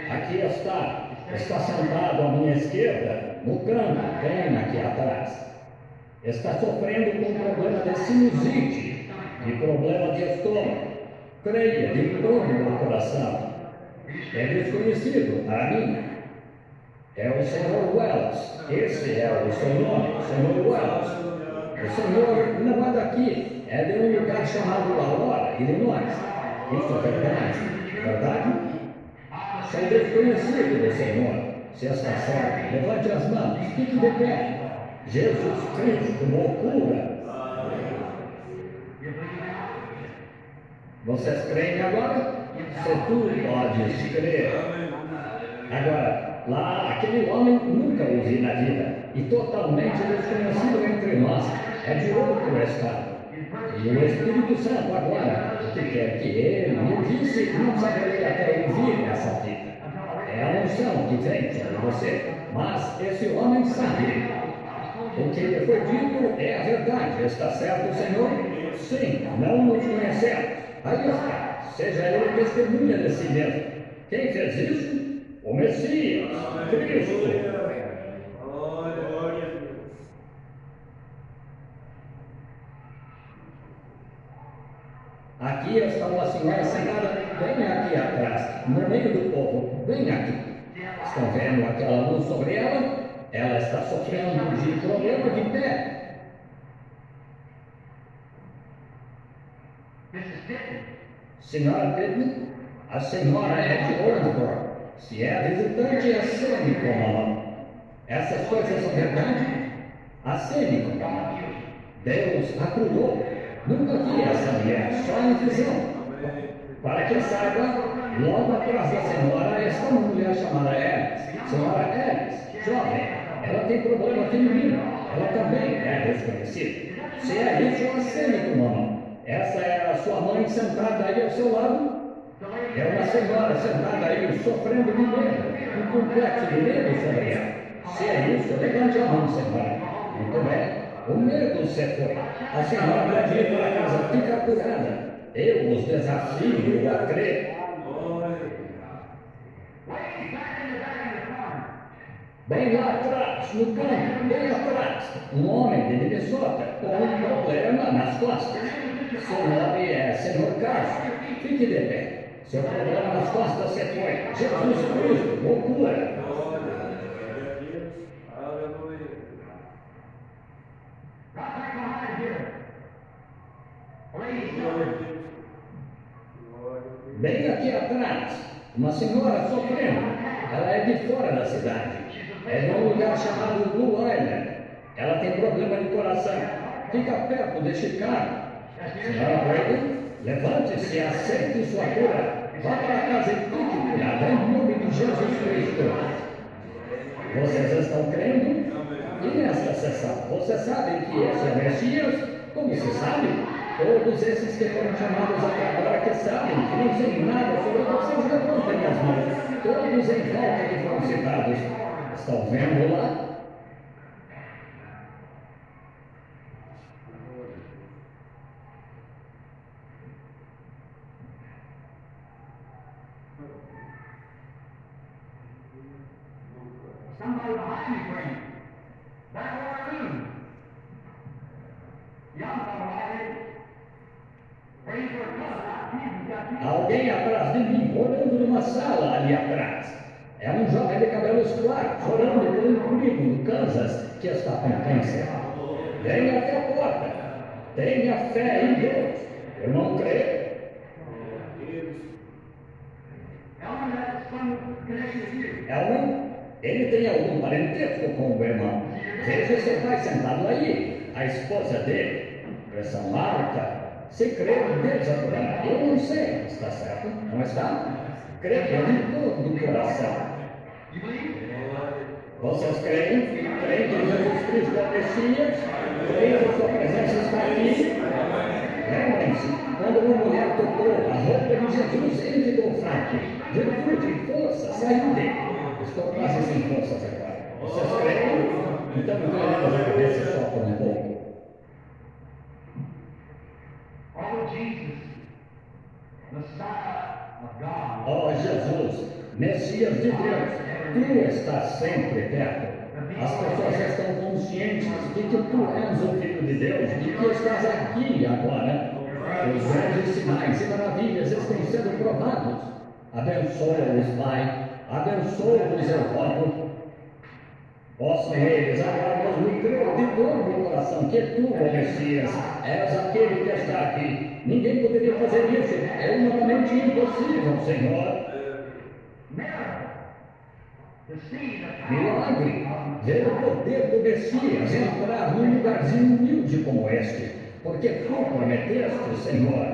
aqui está sentado à minha esquerda, no canto, bem aqui atrás. Está sofrendo com problema de sinusite e problema de estômago. Creia de todo o coração. É desconhecido a mim. É o Senhor Wells. Esse é o seu nome, Senhor Wells. O Senhor não é daqui, é de um lugar chamado Aurora, Illinois. Isso é verdade? Verdade? Sou desconhecido do Senhor. Se está certo, levante as mãos, fique de pé. Jesus Cristo, loucura. Vocês creem agora? Se tu podes crer. Agora, lá, aquele homem nunca o vi na vida e totalmente desconhecido entre nós. É de outro estado. E o Espírito Santo agora, o que quer que ele me disse, não saberei até ouvir essa vida. É a unção que vem sobre você. Mas esse homem sabe. O que lhe foi dito é a verdade. Está certo, Senhor? Sim, não nos conhecemos. Aí está. Seja ele testemunha de si mesmo. Quem fez isso? O Messias, Cristo. Aqui está uma senhora sentada bem aqui atrás, no meio do povo, bem aqui. Estão vendo aquela luz sobre ela? Ela está sofrendo de problema de pé. Senhora Pittman, a senhora é de Owensboro. Se é visitante, acene com a mão. Essas coisas são verdade? Acene com a mão. Deus a curou. Nunca vi essa mulher, só em visão. Para que saiba, logo atrás da senhora está uma mulher chamada Alice. Senhora Alice, jovem, ela tem problema feminino. Ela também é desconhecida. Se é isso, acene com a mão. Essa é a sua mãe sentada aí ao seu lado? É uma senhora sentada aí sofrendo de medo, um complexo de medo sobre ela. Se é isso, levante a mão, senhora. Muito bem. O medo se foi. A senhora pode ir para casa, fica curada. Eu os desafio a crer. Bem lá atrás, no canto, bem atrás, um homem de Minnesota com um problema nas costas. Seu nome é Senhor Carson. Fique de pé. Seu problema nas costas se foi. Jesus Cristo, loucura. Bem aqui atrás, uma senhora sofrendo. Ela é de fora da cidade. É de um lugar chamado Blue Island. Ela tem problema de coração. Fica perto de Chicago. Senhora Brady, levante-se e aceite sua cura. Vá para casa e fique curada em nome de Jesus Cristo. Vocês estão crendo? E nesta sessão, vocês sabem que esse é o Messias? Como se sabe? Todos esses que foram chamados até agora que sabem, que não sei nada sobre vocês, levantem as mãos. Todos em volta que foram citados. Estão vendo lá? Somebody behind me praying. That's what I mean. Young fellow already. Praying for a cousin. Jesus got you. Alguém atrás de mim, orando numa sala ali atrás. É um jovem de cabelos claros, orando por um primo no Kansas que está com câncer. Venha até a porta. Tenha fé em Deus. Eu não creio. Ellen, ele tem algum parentesco com o irmão. Veja seu pai sentado aí, a esposa dele. Pressão alta, Se crê, Deus acolherá. Eu não sei, está certo? Não está? Crê de todo o coração. Vocês creem? Creem que Jesus Cristo é o Messias? Creem que sua presença está aqui? Lembrem-se, quando uma mulher tocou a roupa de Jesus, ele ficou fraco. Virtude, força, saiu dele. Estou quase sem forças agora. Vocês creem? Então inclinemos a cabeça só por um pouco. Oh Jesus, Messias de Deus, tu estás sempre perto. As pessoas estão conscientes de que tu és o Filho de Deus, de que estás aqui agora. Os grandes sinais e maravilhas estão sendo provados. Abençoa-os, Pai. Abençoa-os, eu rogo. Possam eles agora nos crer de todo o coração que tu, ó Messias, és aquele que está aqui. Ninguém poderia fazer isso. É humanamente impossível, Senhor. Milagre. Ver o poder do Messias entrar num lugarzinho humilde como este. Porque tu prometeste, Senhor.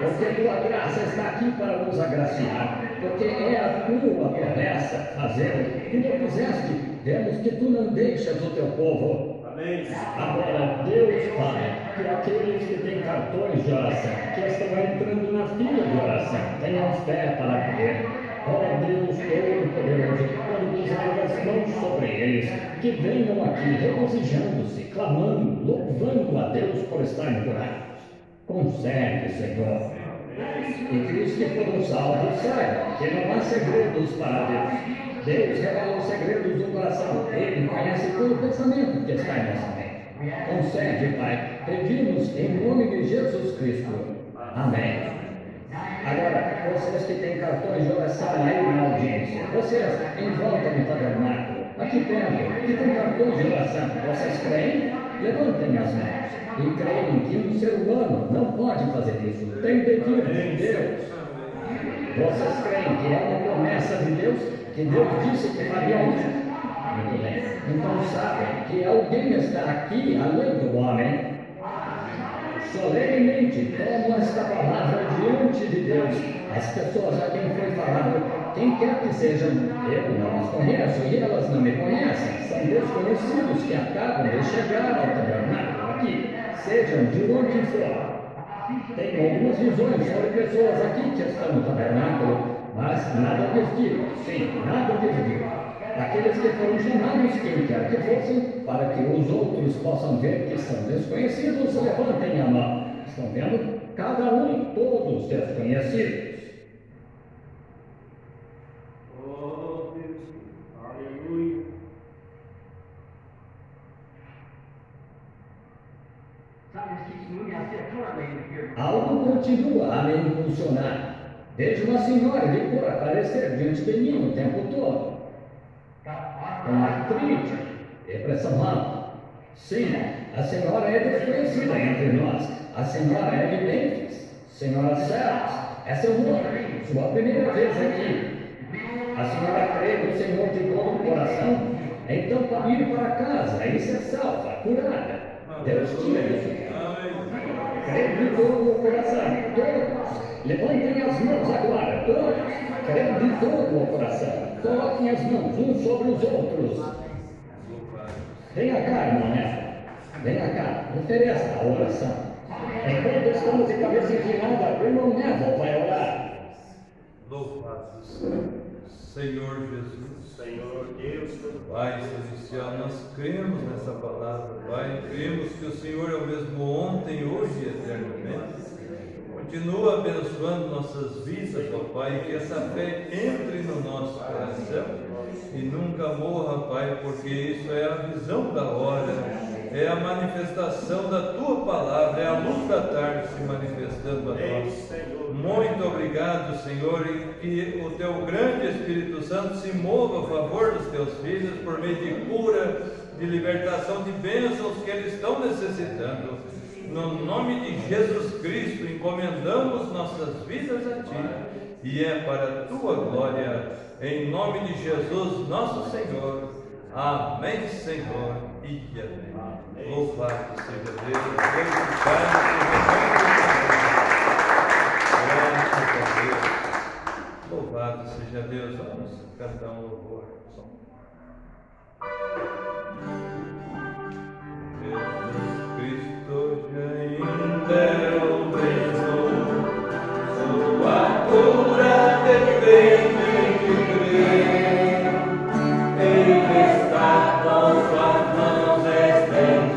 Porque tua graça está aqui para nos agraciar. Porque é a tua promessa fazer. Tu não fizeste. Vemos que tu não deixas o teu povo. Amém. Agora, Deus, Pai, que aqueles que têm cartões de oração, que estão entrando na fila de oração, tenham fé para crer. Ó Deus Todo-Poderoso, quando puser as mãos sobre eles, que venham aqui regozijando-se, clamando, louvando a Deus por estarem curados. Concede, Senhor. E que os que foram salvos saibam que não há segredos para Deus. Deus revela os segredos do coração. Ele conhece todo o pensamento que está em nossa mente. Concede, Pai, pedimos em nome de Jesus Cristo. Amém. Agora, vocês que têm cartões de oração aí na audiência, vocês em volta do tabernáculo, aqui perto, que têm cartões de oração, vocês creem? Levantem as mãos. E creem que um ser humano não pode fazer isso. Tem de vir de Deus. Vocês creem que é uma promessa de Deus? Que Deus disse que faria isso? Muito bem. Então sabem que alguém está aqui, além do homem. Solenemente tomam esta palavra diante de Deus. As pessoas a quem foi falado, quem quer que sejam, eu não as conheço e elas não me conhecem. São desconhecidos que acabam de chegar ao tabernáculo aqui, sejam de onde for. Tem algumas visões sobre pessoas aqui que estão no tabernáculo, mas nada lhes digo, sim, nada lhes digo. Aqueles que foram chamados, quem quer que fossem, para que os outros possam ver que são desconhecidos, levantem a mão. Estão vendo? Cada um, todos desconhecidos. Oh, Deus, aleluia. Algo continua a me impulsionar. Vejo uma senhora de cor aparecer diante de mim o tempo todo. Com artrite, depressão alta. Sim, a senhora é desconhecida entre nós. A senhora é de Memphis. Senhora Sells, é seu nome, sua primeira vez aqui. A senhora crê no Senhor de todo o coração? Então pode ir para casa e ser salva, curada. Deus te abençoe. Crê de todo o coração, todos. Levantem as mãos agora, todos. Crê de todo o coração. Coloquem as mãos uns sobre os outros. Venha cá, irmã Nela. Venha cá, ofereça a oração. Enquanto estamos de cabeça inclinada, o irmão Nela vai orar. Louvado Senhor Jesus, Senhor Deus, Pai Celestial, nós cremos nessa palavra, Pai. Cremos que o Senhor é o mesmo ontem, hoje e eternamente. Continua abençoando nossas vidas, ó Pai, que essa fé entre no nosso coração e nunca morra, Pai, porque isso é a visão da hora, é a manifestação da Tua palavra, é a luz da tarde se manifestando a nós. Muito obrigado, Senhor, e que o Teu grande Espírito Santo se mova a favor dos Teus filhos por meio de cura, de libertação, de bênçãos que eles estão necessitando. No nome de Jesus Cristo, encomendamos nossas vidas a Ti, e é para a Tua glória, em nome de Jesus, nosso Senhor. Amém, Senhor, e amém. Louvado seja Deus, glorificado seja Deus. Vamos cantar um louvor. Jesus Cristo ainda é o mesmo, sua cura depende de crer. Ele está com suas mãos estendidas,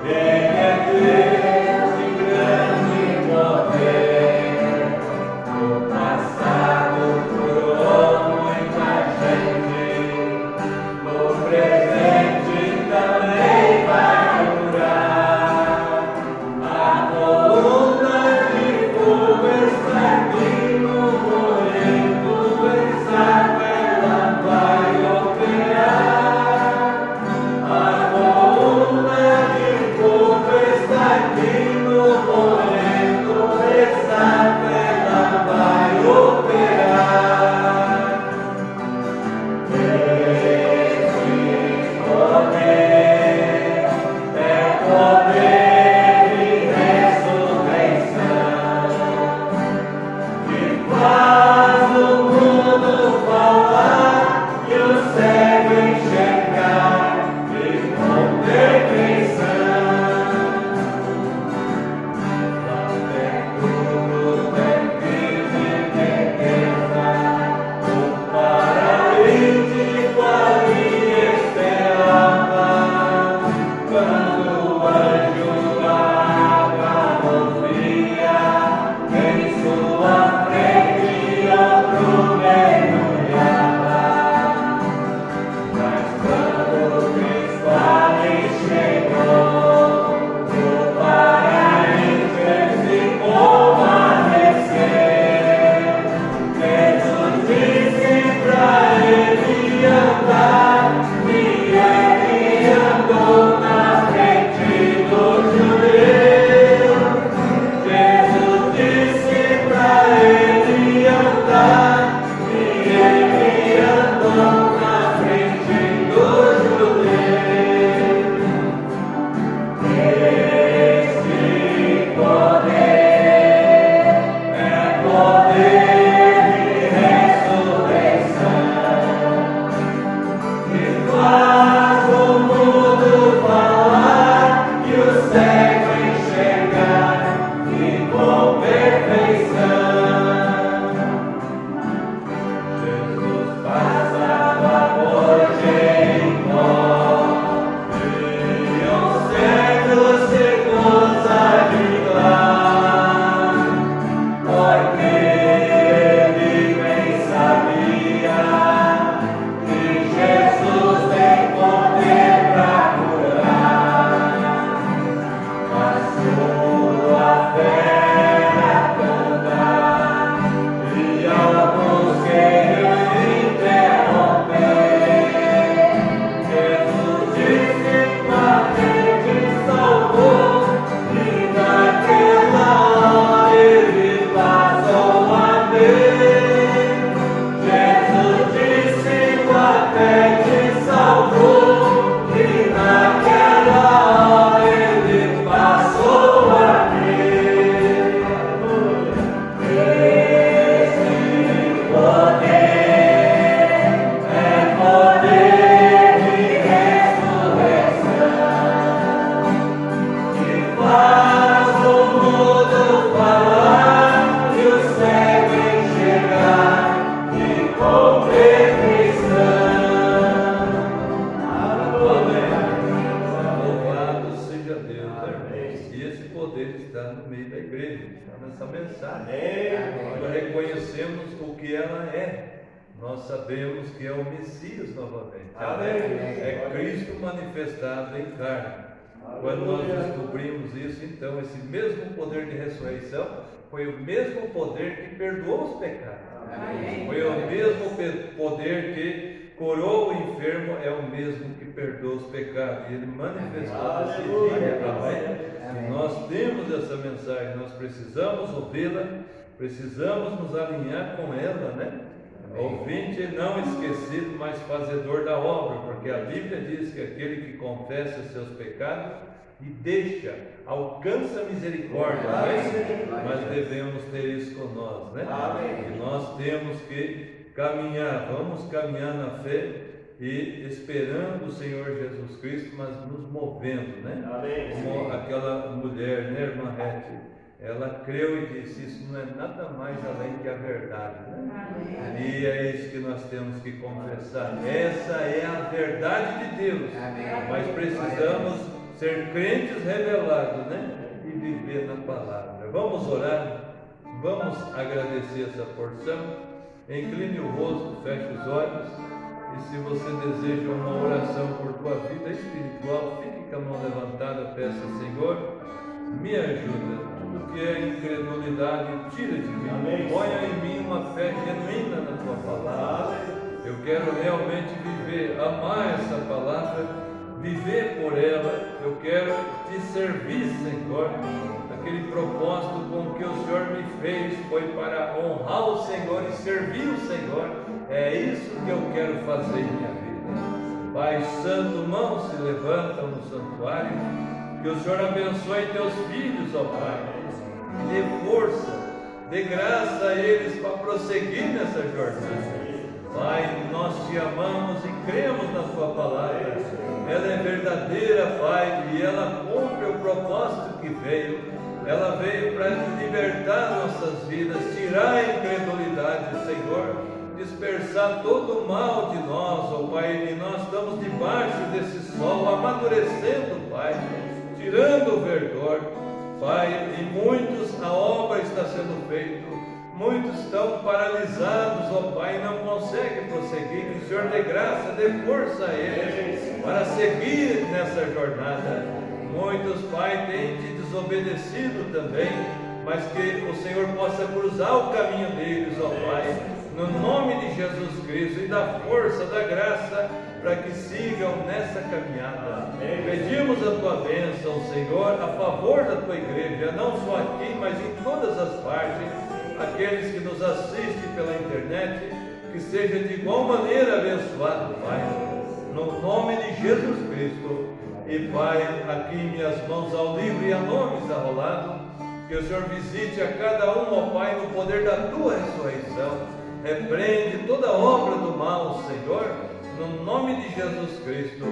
Ele é Deus de grande poder. No passado curou muita gente, no presente também vai curar. A coluna de fogo está aqui no moreno, essa ela vai operar. A coluna de fogo está aqui no moreno, essa ela vai operar. Esse poder é poder de ressurreição, que faz o mundo falar e o cego enxergar e com perfeição. Até tudo tem grande beleza, o paralítico ali esperava. Quando o anjo da água movia, em sua frente outro mergulhava. Mas quando Cristo ali chegou, o paralítico ficou padecer. Jesus disse pra ele andar, e ele andou na frente dos judeus. Jesus disse pra ele andar, e ele andou na frente dos judeus. Esse poder é poder de ressurreição, que faz o mundo falar e o cego enxergar e com perfeição. Jesus passava por Jericó, e os cegos se gozam lá, porque ele bem sabia que Jesus tem poder para curar. A sua fé era tanta, e alguns queriam interromper. Jesus disse: "Quem te salvou?" E naquela hora ele passou a ver. Jesus disse: "Quem te salvou?" E naquela hora ele passou a ver. Esse poder é poder de ressurreição, que faz o mundo falar e o cego enxergar e com perfeição. Louvado seja Deus, irmãos. E esse poder está no meio da igreja, está nessa mensagem. Nós reconhecemos o que ela é. Nós sabemos que é o Messias novamente. É Cristo manifestado em carne. Quando nós descobrimos isso, então, esse mesmo poder de ressurreição foi o mesmo poder que perdoou os pecados. Foi o mesmo poder que curou o enfermo, é o mesmo que perdoa os pecados. E ele manifestou nesse dia também. E nós temos essa mensagem, nós precisamos ouvi-la, precisamos nos alinhar com ela, né? Ouvinte não esquecido, mas fazedor da obra, porque a Bíblia diz que aquele que confessa os seus pecados e deixa, alcança a misericórdia, mas devemos ter isso com nós, né? E nós temos que caminhar, vamos caminhar na fé e esperando o Senhor Jesus Cristo, mas nos movendo, né? Amém. Como aquela mulher, né, irmã Rete? Ela creu e disse, isso não é nada mais além que a verdade, né? E é isso que nós temos que confessar. Essa é a verdade de Deus. Mas precisamos ser crentes revelados, né? E viver na palavra. Vamos orar, vamos agradecer essa porção. Incline o rosto, feche os olhos. E se você deseja uma oração por tua vida espiritual, fique com a mão levantada, peça, Senhor, me ajuda. Tudo que é incredulidade, tira de mim. Amém. Ponha em mim uma fé genuína na tua palavra. Eu quero realmente viver, amar essa palavra, viver por ela. Eu quero te servir, Senhor. Aquele propósito com que o Senhor me fez foi para honrar o Senhor e servir o Senhor. É isso que eu quero fazer em minha vida. Pai Santo, mãos se levantam no santuário. Que o Senhor abençoe teus filhos, ó Pai. Dê força, dê graça a eles para prosseguir nessa jornada. Pai, nós te amamos e cremos na tua palavra. Ela é verdadeira, Pai, e ela cumpre o propósito que veio. Ela veio para libertar nossas vidas, tirar a incredulidade, Senhor, dispersar todo o mal de nós, ó Pai, e nós estamos debaixo desse sol, amadurecendo, Pai, tirando o verdor, Pai, e muitos, a obra está sendo feita, muitos estão paralisados, ó Pai, não conseguem prosseguir. Que o Senhor dê graça, dê força a eles para seguir nessa jornada. Muitos, Pai, têm te desobedecido também, mas que o Senhor possa cruzar o caminho deles, ó Pai, no nome de Jesus Cristo, e dá força, dá graça para que sigam nessa caminhada. Pedimos a tua bênção, Senhor, a favor da tua igreja, não só aqui, mas em todas as partes. Aqueles que nos assistem pela internet, que seja de igual maneira abençoado, Pai, no nome de Jesus Cristo. E Pai, aqui em minhas mãos ao livro e a nomes arrolado, que o Senhor visite a cada um, ó Pai, no poder da tua ressurreição. Repreende toda obra do mal, Senhor, no nome de Jesus Cristo.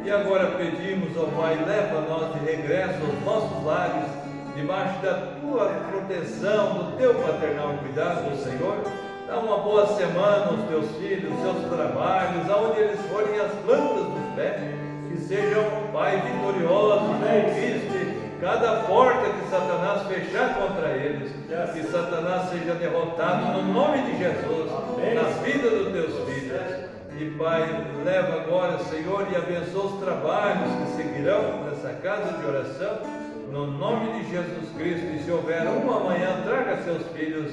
E agora pedimos, ó Pai, leva nós de regresso aos nossos lares, debaixo da tua proteção, do teu paternal cuidado, Senhor. Dá uma boa semana aos teus filhos, aos seus trabalhos, aonde eles forem as plantas dos pés, que sejam, Pai, vitoriosos, conquiste cada porta que Satanás fechar contra eles, que Satanás seja derrotado no nome de Jesus, na vida dos teus filhos. E Pai, leva agora, Senhor, e abençoa os trabalhos que seguirão nessa casa de oração, no nome de Jesus Cristo. E se houver uma amanhã, traga seus filhos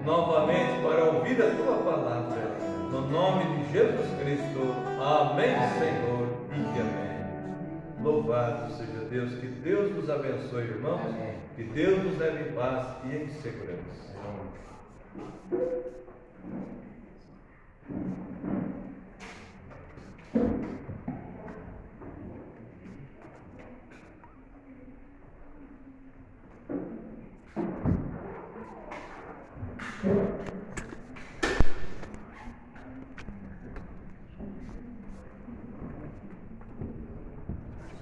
novamente para ouvir a tua palavra, no nome de Jesus Cristo. Amém, Senhor, e amém. Louvado seja Deus. Que Deus nos abençoe, irmãos. Que Deus nos leve em paz e em segurança.